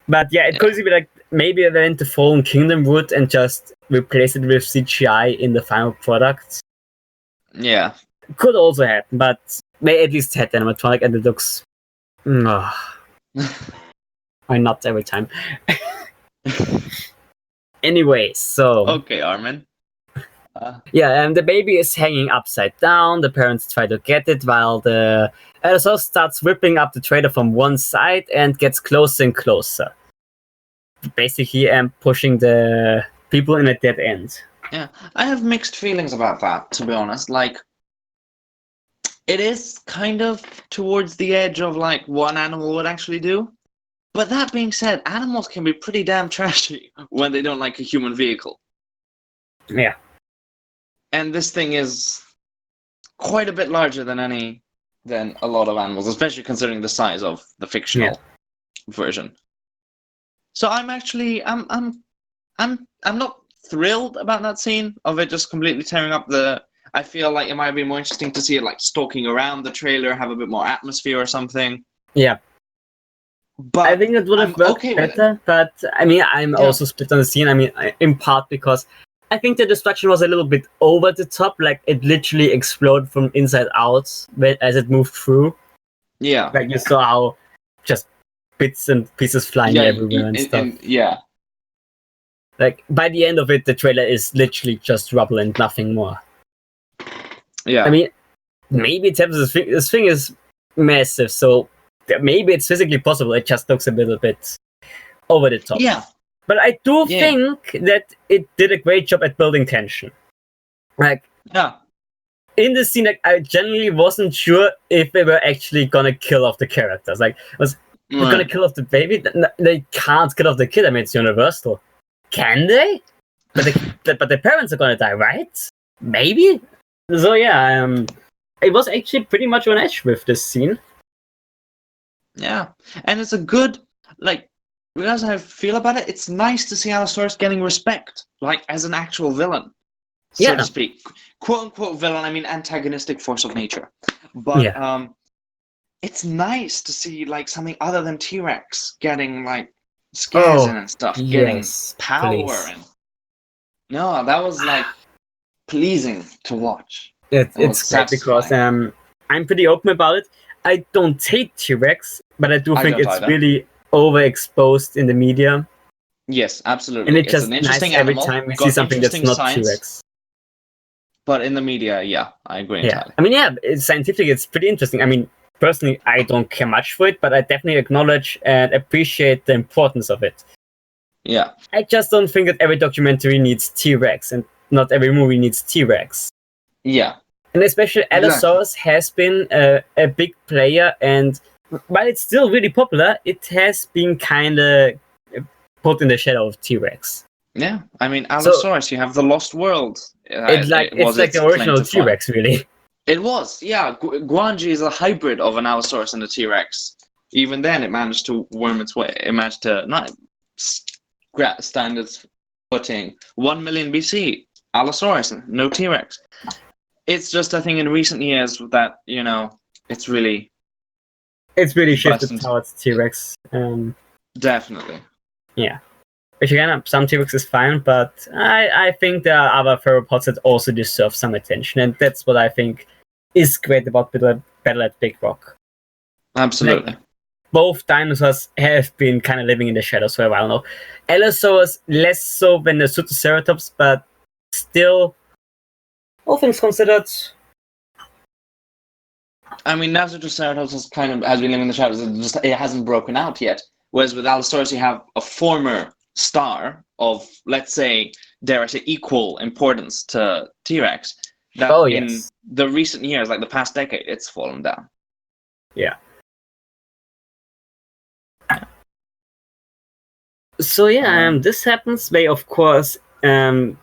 But yeah, it could be like maybe then the Fallen Kingdom would and just replace it with CGI in the final product. Yeah. Could also happen, but they at least had animatronic and it looks. Why not every time? Anyway, so. Okay, Armin. Yeah, and the baby is hanging upside down. The parents try to get it while the Allosaurus starts whipping up the trailer from one side and gets closer and closer. Basically, pushing the people in a dead end. Yeah, I have mixed feelings about that, to be honest. Like, it is kind of towards the edge of like what an animal would actually do. But that being said, animals can be pretty damn trashy when they don't like a human vehicle. Yeah. And this thing is quite a bit larger than a lot of animals, especially considering the size of the fictional version. So I'm not thrilled about that scene of it just completely tearing up the. I feel like it might be more interesting to see it like stalking around the trailer, have a bit more atmosphere or something. Yeah. But I think it would have worked better, but I mean, I'm also split on the scene. I mean, in part because I think the destruction was a little bit over the top. Like, it literally exploded from inside out as it moved through. Yeah. Like, you saw how just bits and pieces flying everywhere and stuff. Yeah. Like, by the end of it, the trailer is literally just rubble and nothing more. Yeah. I mean, maybe it's this thing is massive, so maybe it's physically possible. It just looks a little bit over the top. Yeah. But I do think that it did a great job at building tension. Like, in the scene, like, I genuinely wasn't sure if they were actually gonna kill off the characters. Like, was gonna kill off the baby? They can't kill off the kid. I mean, it's Universal. Can they? But the parents are gonna die, right? Maybe. So yeah, it was actually pretty much on edge with this scene. Yeah, and it's a good, like, because I feel about it, it's nice to see Allosaurus getting respect, like, as an actual villain, so to speak. Quote-unquote villain, I mean antagonistic force of nature. But it's nice to see, like, something other than T-Rex getting, like, scares in and stuff, getting power. And no, that was, like, pleasing to watch. It's great because I'm pretty open about it. I don't hate T-Rex, but I do think it's really overexposed in the media. Yes, absolutely. And it's just nice every time we see something that's not T-Rex. But in the media, I agree entirely. I mean, it's scientific, it's pretty interesting. I mean, personally, I don't care much for it, but I definitely acknowledge and appreciate the importance of it. Yeah. I just don't think that every documentary needs T-Rex, and not every movie needs T-Rex. Yeah. And especially Allosaurus has been a big player, and while it's still really popular, it has been kind of put in the shadow of T-Rex. Yeah, I mean, Allosaurus, you have the Lost World. It's like the original T-Rex, really. It was, yeah. Guanji is a hybrid of an Allosaurus and a T-Rex. Even then, it managed to worm its way. It managed to not stand its footing. 1 million BC, Allosaurus, no T-Rex. It's just, I think, in recent years that, it's really shifted towards T-Rex. Definitely. Yeah. Which again, some T-Rex is fine, but I think there are other theropods that also deserve some attention, and that's what I think is great about Battle at Big Rock. Absolutely. Like, both dinosaurs have been kind of living in the shadows for a while now. Allosaurus less so than the Pseudoceratops, but still, all things considered. I mean, Pseudoceratops has been living in the shadows. It hasn't broken out yet. Whereas with Allosaurus, you have a former star of, let's say, dare I say, equal importance to T-Rex. That in the recent years, like the past decade, it's fallen down. Yeah. So this happens. They of course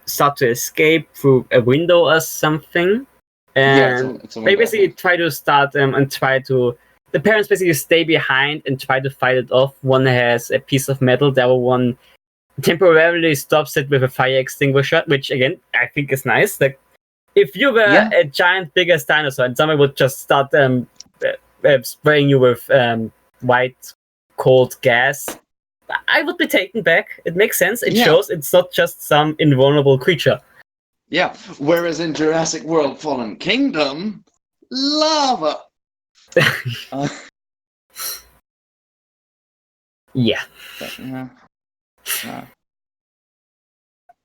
start to escape through a window or something, and it's a they basically try to start and try to the parents basically stay behind and try to fight it off. One has a piece of metal, the other one temporarily stops it with a fire extinguisher, which again I think is nice. Like if you were a giant, biggest dinosaur and someone would just start spraying you with white, cold gas, I would be taken back. It makes sense. It shows it's not just some invulnerable creature. Yeah. Whereas in Jurassic World: Fallen Kingdom, lava. Yeah.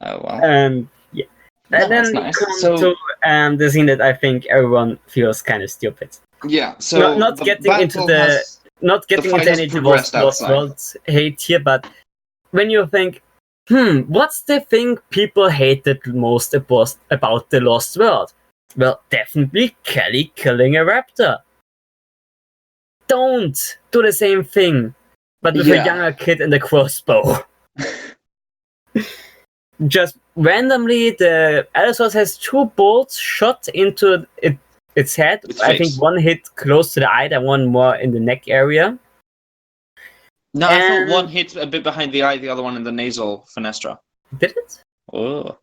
Oh well. And then nice. come to the scene that I think everyone feels kind of stupid. Yeah. So not getting into any Lost World hate here, but when you think, what's the thing people hated most about the Lost World? Well, definitely Kelly killing a raptor. Don't do the same thing, but with a younger kid and a crossbow. Just randomly, the Allosaurus has 2 bolts shot into its head. I think one hit close to the eye, and one more in the neck area. No, I thought one hit a bit behind the eye, the other one in the nasal fenestra. Did it? Oh.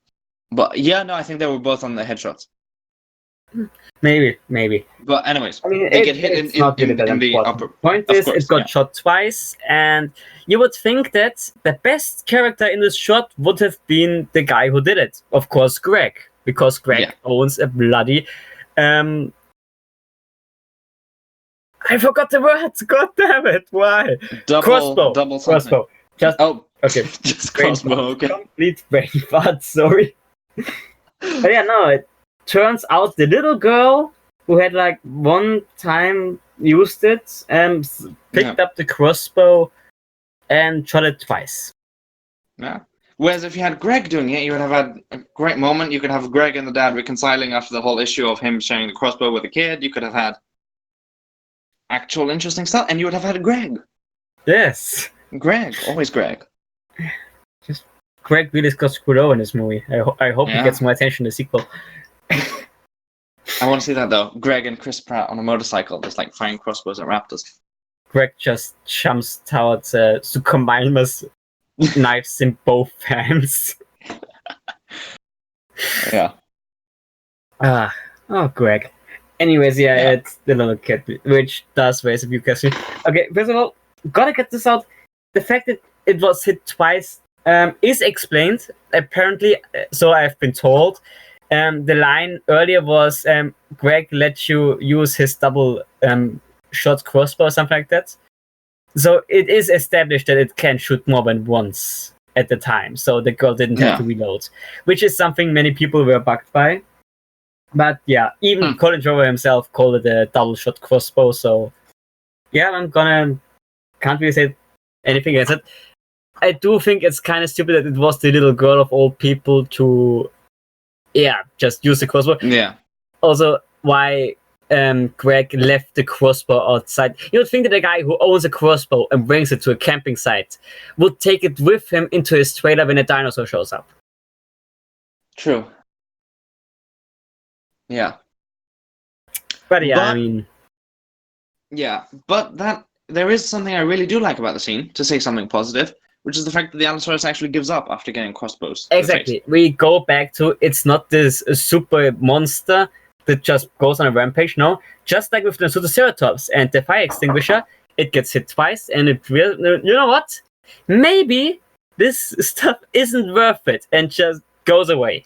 But yeah, no, I think they were both on the headshots. Maybe. But anyways, I mean, they get hit in the upper. Point is, it got shot twice, and you would think that the best character in this shot would have been the guy who did it. Of course, Greg, because Greg owns a bloody. I forgot the words. God damn it! Why? Crossbow. Crossbow. Just okay. Just crossbow. Okay. Complete brain fart. Sorry. But yeah, no. It turns out the little girl who had like one time used it and picked up the crossbow and shot it twice. Yeah. Whereas if you had Greg doing it, you would have had a great moment. You could have Greg and the dad reconciling after the whole issue of him sharing the crossbow with the kid. You could have had actual interesting stuff, and you would have had Greg. Yes. Greg. Always Greg. Just Greg really got screwed over in this movie. I hope he gets more attention in the sequel. I want to see that though. Greg and Chris Pratt on a motorcycle, just like firing crossbows at raptors. Greg just jumps towards Suchomimus knives in both hands. Yeah. Greg. Anyways, it's the little kid, which does raise a few questions. Okay, first of all, gotta get this out. The fact that it was hit twice is explained, apparently, so I've been told. The line earlier was, Greg let you use his double shot crossbow or something like that. So it is established that it can shoot more than once at the time, so the girl didn't have to reload, which is something many people were bugged by. But yeah, even Colin Trower himself called it a double shot crossbow, so yeah, can't really say anything against it. I do think it's kind of stupid that it was the little girl of all people to just use the crossbow. Yeah. Also, why Greg left the crossbow outside. You would think that a guy who owns a crossbow and brings it to a camping site would take it with him into his trailer when a dinosaur shows up. True. Yeah. But I mean... Yeah, but there is something I really do like about the scene, to say something positive, which is the fact that the Allosaurus actually gives up after getting crossbows. Exactly. We go back to, it's not this super monster that just goes on a rampage. No, just like with the Ceratops and the fire extinguisher, it gets hit twice, and you know what? Maybe this stuff isn't worth it, and just goes away.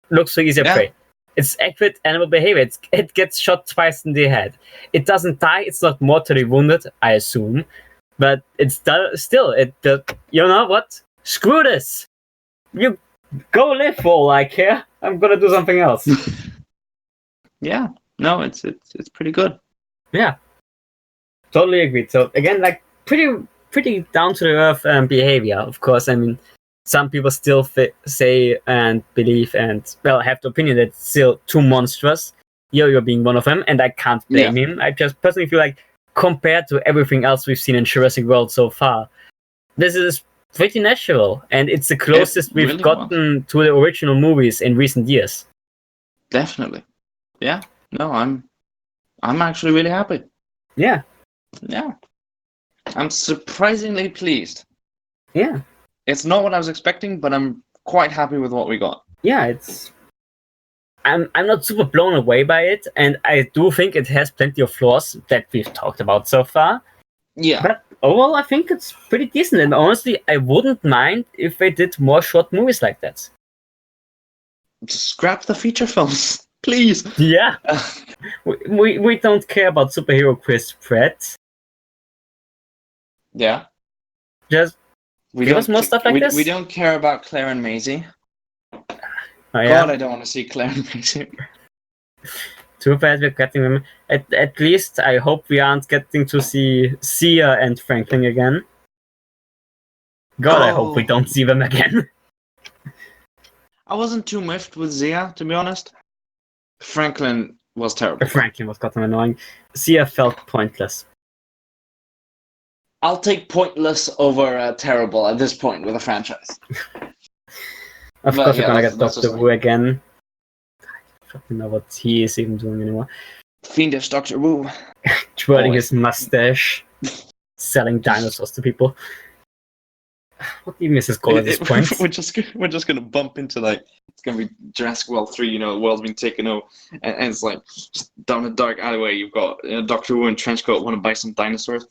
Looks for easier prey. It's accurate animal behavior. It gets shot twice in the head. It doesn't die. It's not mortally wounded, I assume. But it's still, you know what? Screw this. You go live for all I care. I'm gonna do something else. Yeah. No, it's pretty good. Yeah. Totally agreed. So again, like pretty down to the earth behavior. Of course, I mean, some people still say and believe and have the opinion that it's still too monstrous. Yo-Yo being one of them, and I can't blame him. I just personally feel like, compared to everything else we've seen in Jurassic World so far, this is pretty natural, and it's the closest we've gotten to the original movies in recent years. Definitely. Yeah. No, I'm actually really happy. Yeah. Yeah. I'm surprisingly pleased. Yeah. It's not what I was expecting, but I'm quite happy with what we got. Yeah, I'm not super blown away by it, and I do think it has plenty of flaws that we've talked about so far. Yeah. But overall, I think it's pretty decent, and honestly, I wouldn't mind if they did more short movies like that. Just scrap the feature films, please. Yeah. We don't care about superhero Chris Pratt. Yeah. Just We give don't us more stuff like this. We don't care about Claire and Maisie. Oh, yeah. God, I don't want to see Claire and Maisie. Too bad we're getting them. At least I hope we aren't getting to see Sia and Franklin again. God, I hope we don't see them again. I wasn't too miffed with Zia, to be honest. Franklin was terrible. Franklin was goddamn annoying. Sia felt pointless. I'll take pointless over terrible at this point with a franchise. Of course, we're gonna get Doctor Wu again. I don't know what he is even doing anymore. Fiendish Doctor Wu. Twirling his mustache, selling dinosaurs to people. What even is his goal at this point? We're just gonna bump into it's gonna be Jurassic World 3. The world's been taken over, and it's like just down a dark alleyway. You've got Doctor Wu in trench coat want to buy some dinosaurs.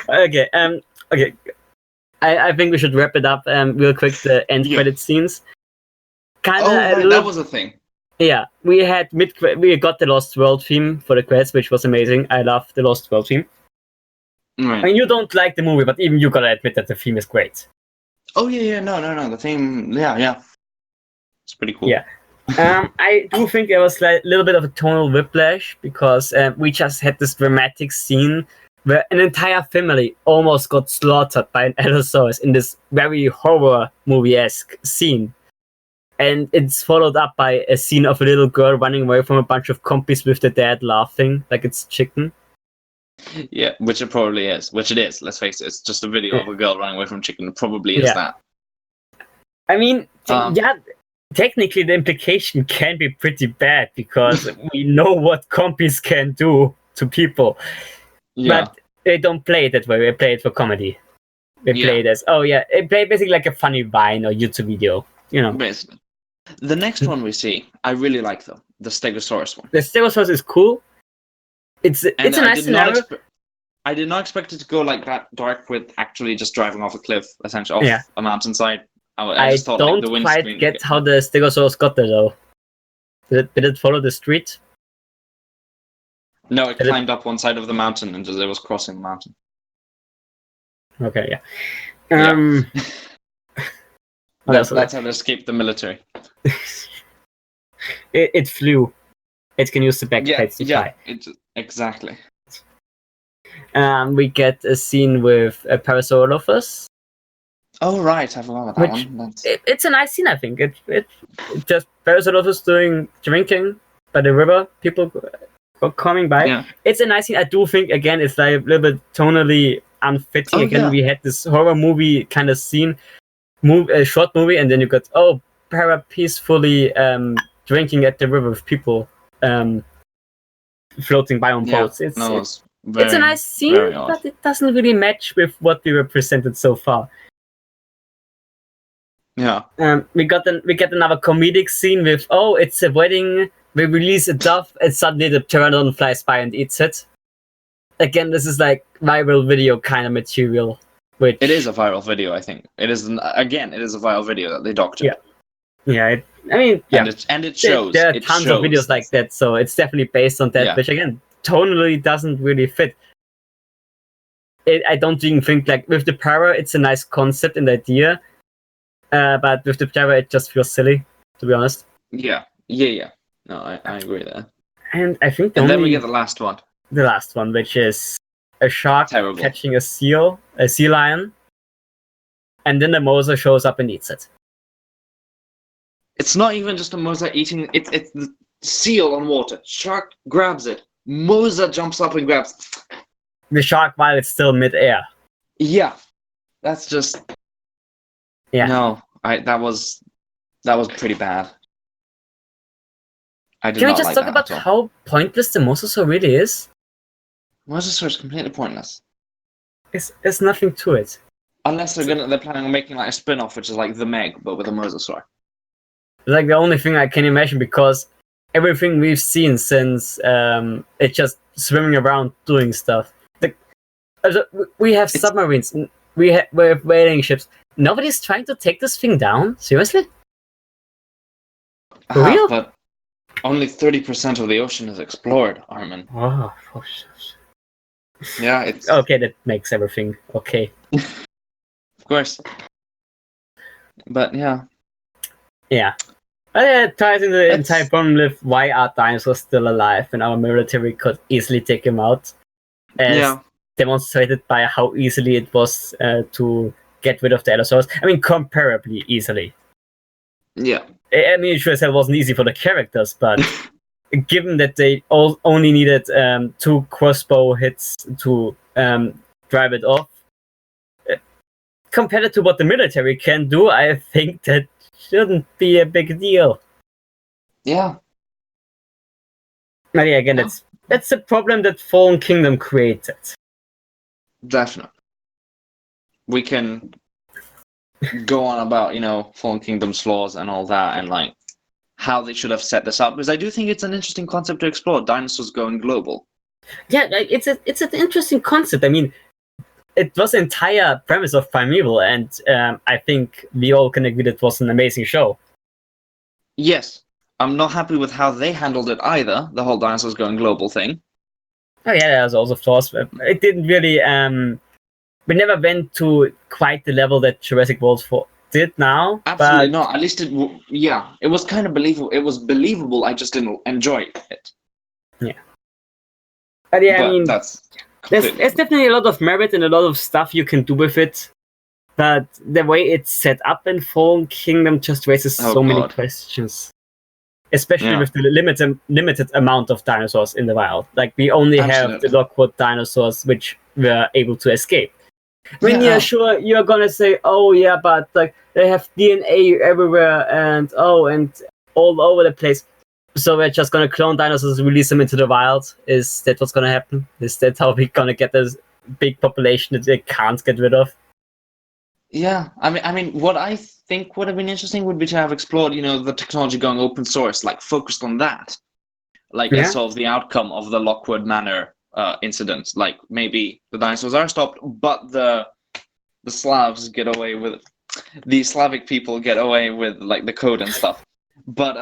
Okay. Okay. I think we should wrap it up real quick. The end credit scenes. That was a thing. Yeah, we got the Lost World theme for the credits, which was amazing. I love the Lost World theme. Right. I mean, you don't like the movie, but even you gotta admit that the theme is great. Oh yeah, no, the theme, yeah, it's pretty cool. Yeah, I do think there was a little bit of a tonal whiplash because we just had this dramatic scene where an entire family almost got slaughtered by an Allosaurus in this very horror movie-esque scene. And it's followed up by a scene of a little girl running away from a bunch of compies with the dad laughing like it's chicken. Yeah, which it probably is. Which it is. Let's face it. It's just a video of a girl running away from chicken. It probably is that. I mean, technically the implication can be pretty bad because we know what compies can do to people. Yeah. But they don't play it that way. They play it for comedy. They play it as, they play basically like a funny Vine or YouTube video. Basically. The next one we see, I really like though. The Stegosaurus one. The Stegosaurus is cool. It's a nice scenario. I did not expect it to go like that dark with actually just driving off a cliff, essentially off a mountainside. I just thought, don't the quite get how the Stegosaurus got there though. Did it follow the street? No, it climbed up one side of the mountain and it was crossing the mountain. Okay, yeah. That's how they escaped the military. It flew. It can use the backplates to fly. Exactly. We get a scene with a Parasaurolophus. Oh right, I forgot about that one. It's a nice scene, I think. It just Parasaurolophus drinking by the river. People coming by. Yeah. It's a nice scene. I do think again it's like a little bit tonally unfitting. We had this horror movie kind of scene, a short movie, and then you got Para peacefully drinking at the river with people floating by on boats. It's a nice scene, but it doesn't really match with what we were presented so far. Yeah. We get another comedic scene with it's a wedding. We release a dove, and suddenly the pteranodon flies by and eats it. Again, this is like viral video kind of material. Which it is a viral video, I think. It is a viral video that they doctored. Yeah. And it shows. There are tons of videos like that, so it's definitely based on that, which again, tonally doesn't really fit. I don't even think with the Para, it's a nice concept and idea, but with the Para, it just feels silly, to be honest. Yeah. No, I agree there. And I think then we get the last one. The last one, which is a shark catching a sea lion, and then the Mosa shows up and eats it. It's not even just a Mosa eating it. It's the seal on water. Shark grabs it. Mosa jumps up and grabs the shark while it's still mid-air. Yeah, that's just. Yeah. No, that was pretty bad. I did Can we not just like talk that about at all. how pointless the Mosasaur really is? Mosasaur is completely pointless. There's nothing to it. Unless they're planning on making like a spin-off, which is like the Meg, but with a Mosasaur. Like the only thing I can imagine, because everything we've seen since it's just swimming around doing stuff. We have submarines, we have whaling ships. Nobody's trying to take this thing down. Seriously? For real? But only 30% of the ocean is explored, Armin. Oh, Yeah, it's okay. That makes everything okay. of course. But yeah. Yeah. It ties into the entire problem with why are dinosaurs still alive and our military could easily take them out. As demonstrated by how easily it was to get rid of the Allosaurus. I mean, comparably easily. Yeah. I mean, sure as hell wasn't easy for the characters, but given that they only needed 2 crossbow hits to drive it off, compared to what the military can do, I think that shouldn't be a big deal. Yeah. But yeah, again, that's a problem that Fallen Kingdom created. Definitely. We can go on about, Fallen Kingdom's flaws and all that, and like how they should have set this up, because I do think it's an interesting concept to explore, dinosaurs going global. Yeah, it's an interesting concept. I mean, it was the entire premise of Primeval, and I think we all can agree that it was an amazing show. Yes. I'm not happy with how they handled it either, the whole dinosaurs going global thing. Oh yeah, there's also flaws. It didn't really we never went to quite the level that Jurassic World did now. Absolutely not. At least it was kind of believable. It was believable. I just didn't enjoy it. Yeah. But yeah, I mean, there's definitely a lot of merit and a lot of stuff you can do with it. But the way it's set up in Fallen Kingdom just raises so many questions. Especially with the limited amount of dinosaurs in the wild. Like, we only have the Lockwood dinosaurs, which were able to escape. I mean, sure, you're gonna say, oh yeah, but like they have DNA everywhere and all over the place. So we're just gonna clone dinosaurs and release them into the wild? Is that what's gonna happen? Is that how we're gonna get this big population that they can't get rid of? Yeah, I mean, what I think would have been interesting would be to have explored, the technology going open source, like focused on that, like solve the outcome of the Lockwood Manor incident. Like maybe the dinosaurs are stopped, but the Slavs get away with the Slavic people get away with like the code and stuff. But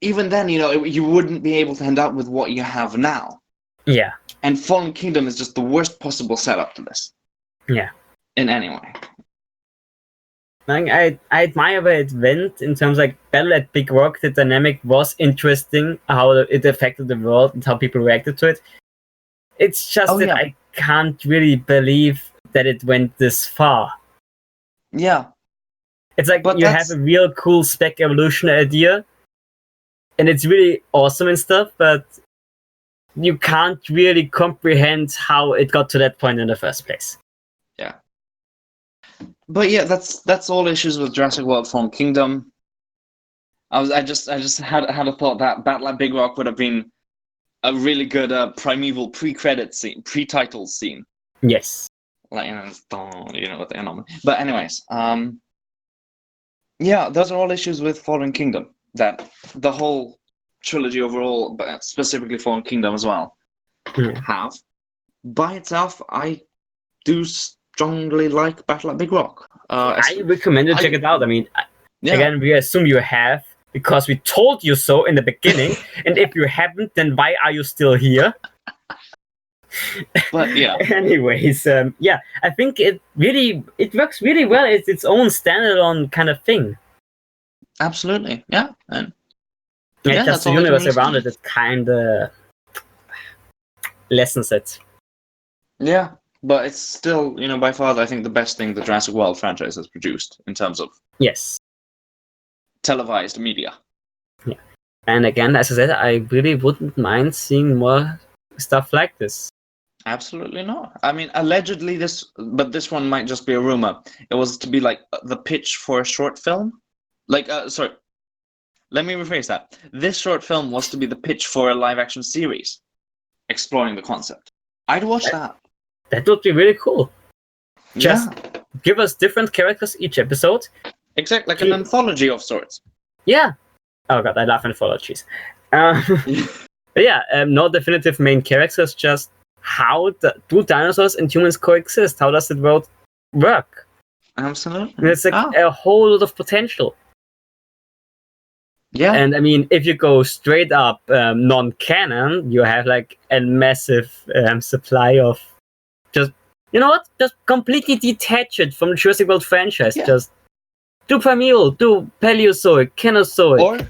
even then, you wouldn't be able to end up with what you have now. Yeah. And Fallen Kingdom is just the worst possible setup to this. Yeah. In any way. I admire where it went in terms of like Battle at Big Rock. The dynamic was interesting, how it affected the world and how people reacted to it. It's just that I can't really believe that it went this far. Yeah. It's like you have a real cool spec evolution idea, and it's really awesome and stuff, but you can't really comprehend how it got to that point in the first place. Yeah. But yeah, that's all issues with Jurassic World: Fallen Kingdom. I just had a thought that Battle at Big Rock would have been a really good Primeval pre-credit scene, pre-title scene. Yes. Like what the hell. But anyways, yeah, those are all issues with Fallen Kingdom. That the whole trilogy overall, but specifically Fallen Kingdom as well, have. By itself, I do strongly like Battle at Big Rock. I recommend you check it out. I mean, again, we assume you have, because we told you so in the beginning, and if you haven't, then why are you still here? But yeah. Anyways, I think it works really well. It's its own standalone kind of thing. Absolutely, yeah. And just the universe around it that kind of lessens it. Yeah, but it's still, by far, I think the best thing the Jurassic World franchise has produced in terms of televised media. Yeah, and again, as I said, I really wouldn't mind seeing more stuff like this. Absolutely not. I mean, allegedly this one might just be a rumor. It was to be like the pitch for a short film. Like, let me rephrase that. This short film was to be the pitch for a live-action series, exploring the concept. I'd watch that. That would be really cool. Just Yeah, give us different characters each episode. exactly, like an anthology of sorts. Yeah. Oh god, I love anthologies. But yeah, no definitive main characters, just how do dinosaurs and humans coexist? How does the world work? Absolutely. And it's like a whole lot of potential. Yeah. And I mean, if you go straight up non-canon, you have like a massive supply of just, you know what? Just completely detach it from the Jurassic World franchise. Yeah. Just do Primeval, do Paleozoic, Cenozoic.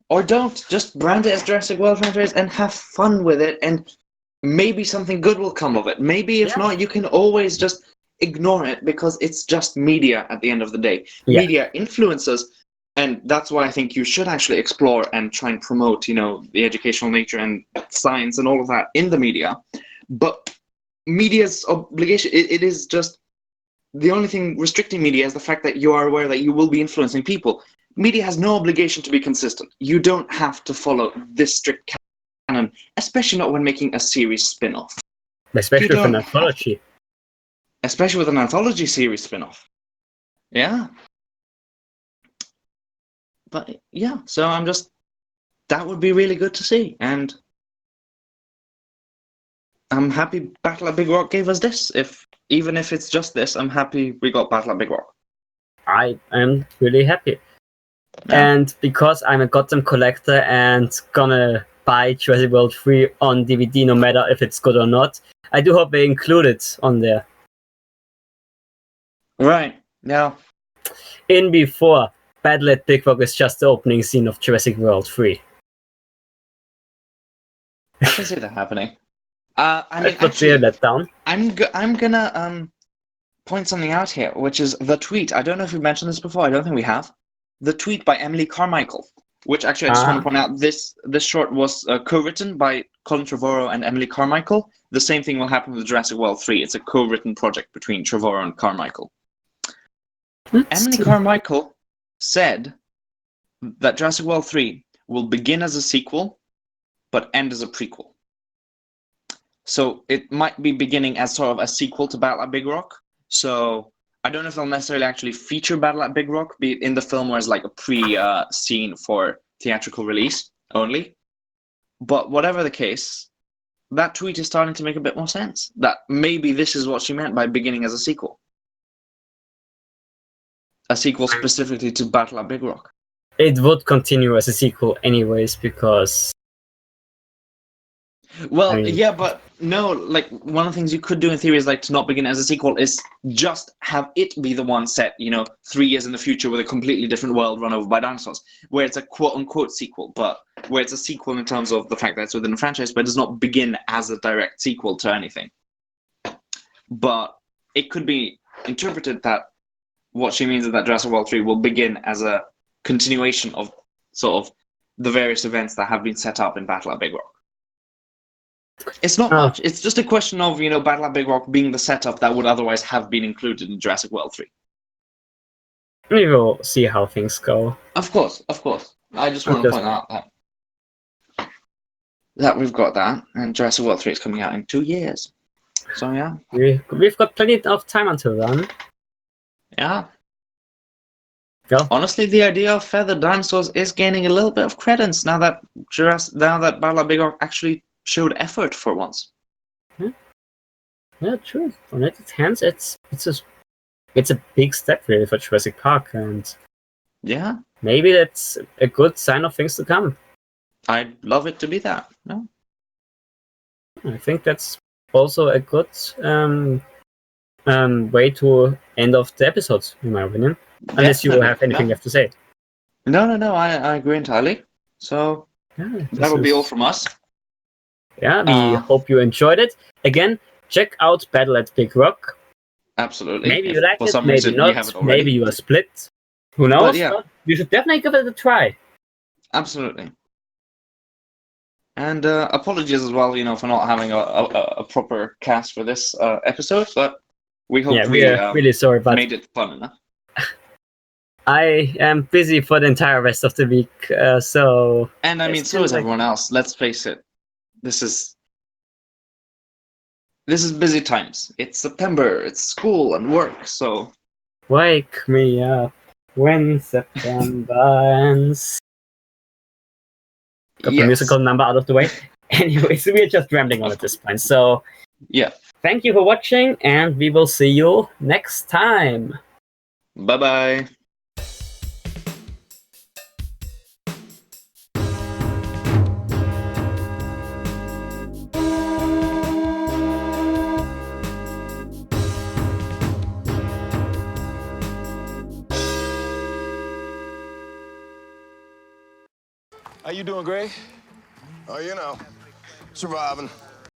Or don't. Just brand it as Jurassic World franchise and have fun with it, and maybe something good will come of it. Maybe if not, you can always just ignore it because it's just media at the end of the day. Yeah. Media influences, and that's why I think you should actually explore and try and promote, the educational nature and science and all of that in the media. But media's obligation, it is just the only thing restricting media is the fact that you are aware that you will be influencing people. Media has no obligation to be consistent. You don't have to follow this strict canon, especially not when making a series spin-off. Especially with an anthology. Especially with an anthology series spin-off. Yeah. But yeah, so that would be really good to see. And I'm happy Battle at Big Rock gave us this. Even if it's just this, I'm happy we got Battle at Big Rock. I am really happy. Yeah. And because I'm a goddamn collector and gonna buy Jurassic World 3 on DVD no matter if it's good or not, I do hope they include it on there. Right. Yeah. In before, Battle at Big Rock is just the opening scene of Jurassic World 3. I can see that happening. I mean, actually, that down. I'm gonna point something out here, which is the tweet. I don't know if we mentioned this before. I don't think we have. The tweet by Emily Carmichael, which actually I just want to point out. This short was co-written by Colin Trevorrow and Emily Carmichael. The same thing will happen with Jurassic World 3. It's a co-written project between Trevorrow and Carmichael. Emily Carmichael said that Jurassic World 3 will begin as a sequel, but end as a prequel. So it might be beginning as sort of a sequel to Battle at Big Rock. So I don't know if they'll necessarily actually feature Battle at Big Rock, be it in the film or as like a pre-scene for theatrical release only. But whatever the case, that tweet is starting to make a bit more sense. That maybe this is what she meant by beginning as a sequel. A sequel specifically to Battle at Big Rock. It would continue as a sequel anyways, because... Well, yeah, but no, like, one of the things you could do in theory is, like, to not begin as a sequel is just have it be the one set, 3 years in the future with a completely different world run over by dinosaurs, where it's a quote-unquote sequel, but where it's a sequel in terms of the fact that it's within a franchise, but it does not begin as a direct sequel to anything. But it could be interpreted that what she means is that Jurassic World 3 will begin as a continuation of sort of the various events that have been set up in Battle at Big Rock. It's not much. It's just a question of, Battle at Big Rock being the setup that would otherwise have been included in Jurassic World 3. We will see how things go. Of course. I just want to point out that we've got that, and Jurassic World 3 is coming out in 2 years. So, yeah. We've got plenty of time until then. Yeah. Go. Honestly, the idea of feathered dinosaurs is gaining a little bit of credence now that Battle at Big Rock actually showed effort for once. Yeah, true. On its hands, it's a big step really for Jurassic Park, and yeah, maybe that's a good sign of things to come. I'd love it to be that. No, I think that's also a good way to end off the episodes, in my opinion. Unless you have anything left to say. No. I agree entirely. So that would be all from us. Yeah, we hope you enjoyed it. Again, check out Battle at Big Rock. Absolutely. Maybe you like it, maybe not. Maybe you are split. Who knows? But yeah. You should definitely give it a try. Absolutely. And apologies as well, for not having a proper cast for this episode, but we hope we are really sorry, but made it fun enough. I am busy for the entire rest of the week, so. And I mean, so is everyone else. Let's face it. This is busy times. It's September. It's school and work. So Wake me up when September ends. Got the musical number out of the way. Anyways, we're just rambling on at this point. So yeah. Thank you for watching, and we will see you next time. Bye-bye. How you doing, Gray? Oh, you know, surviving.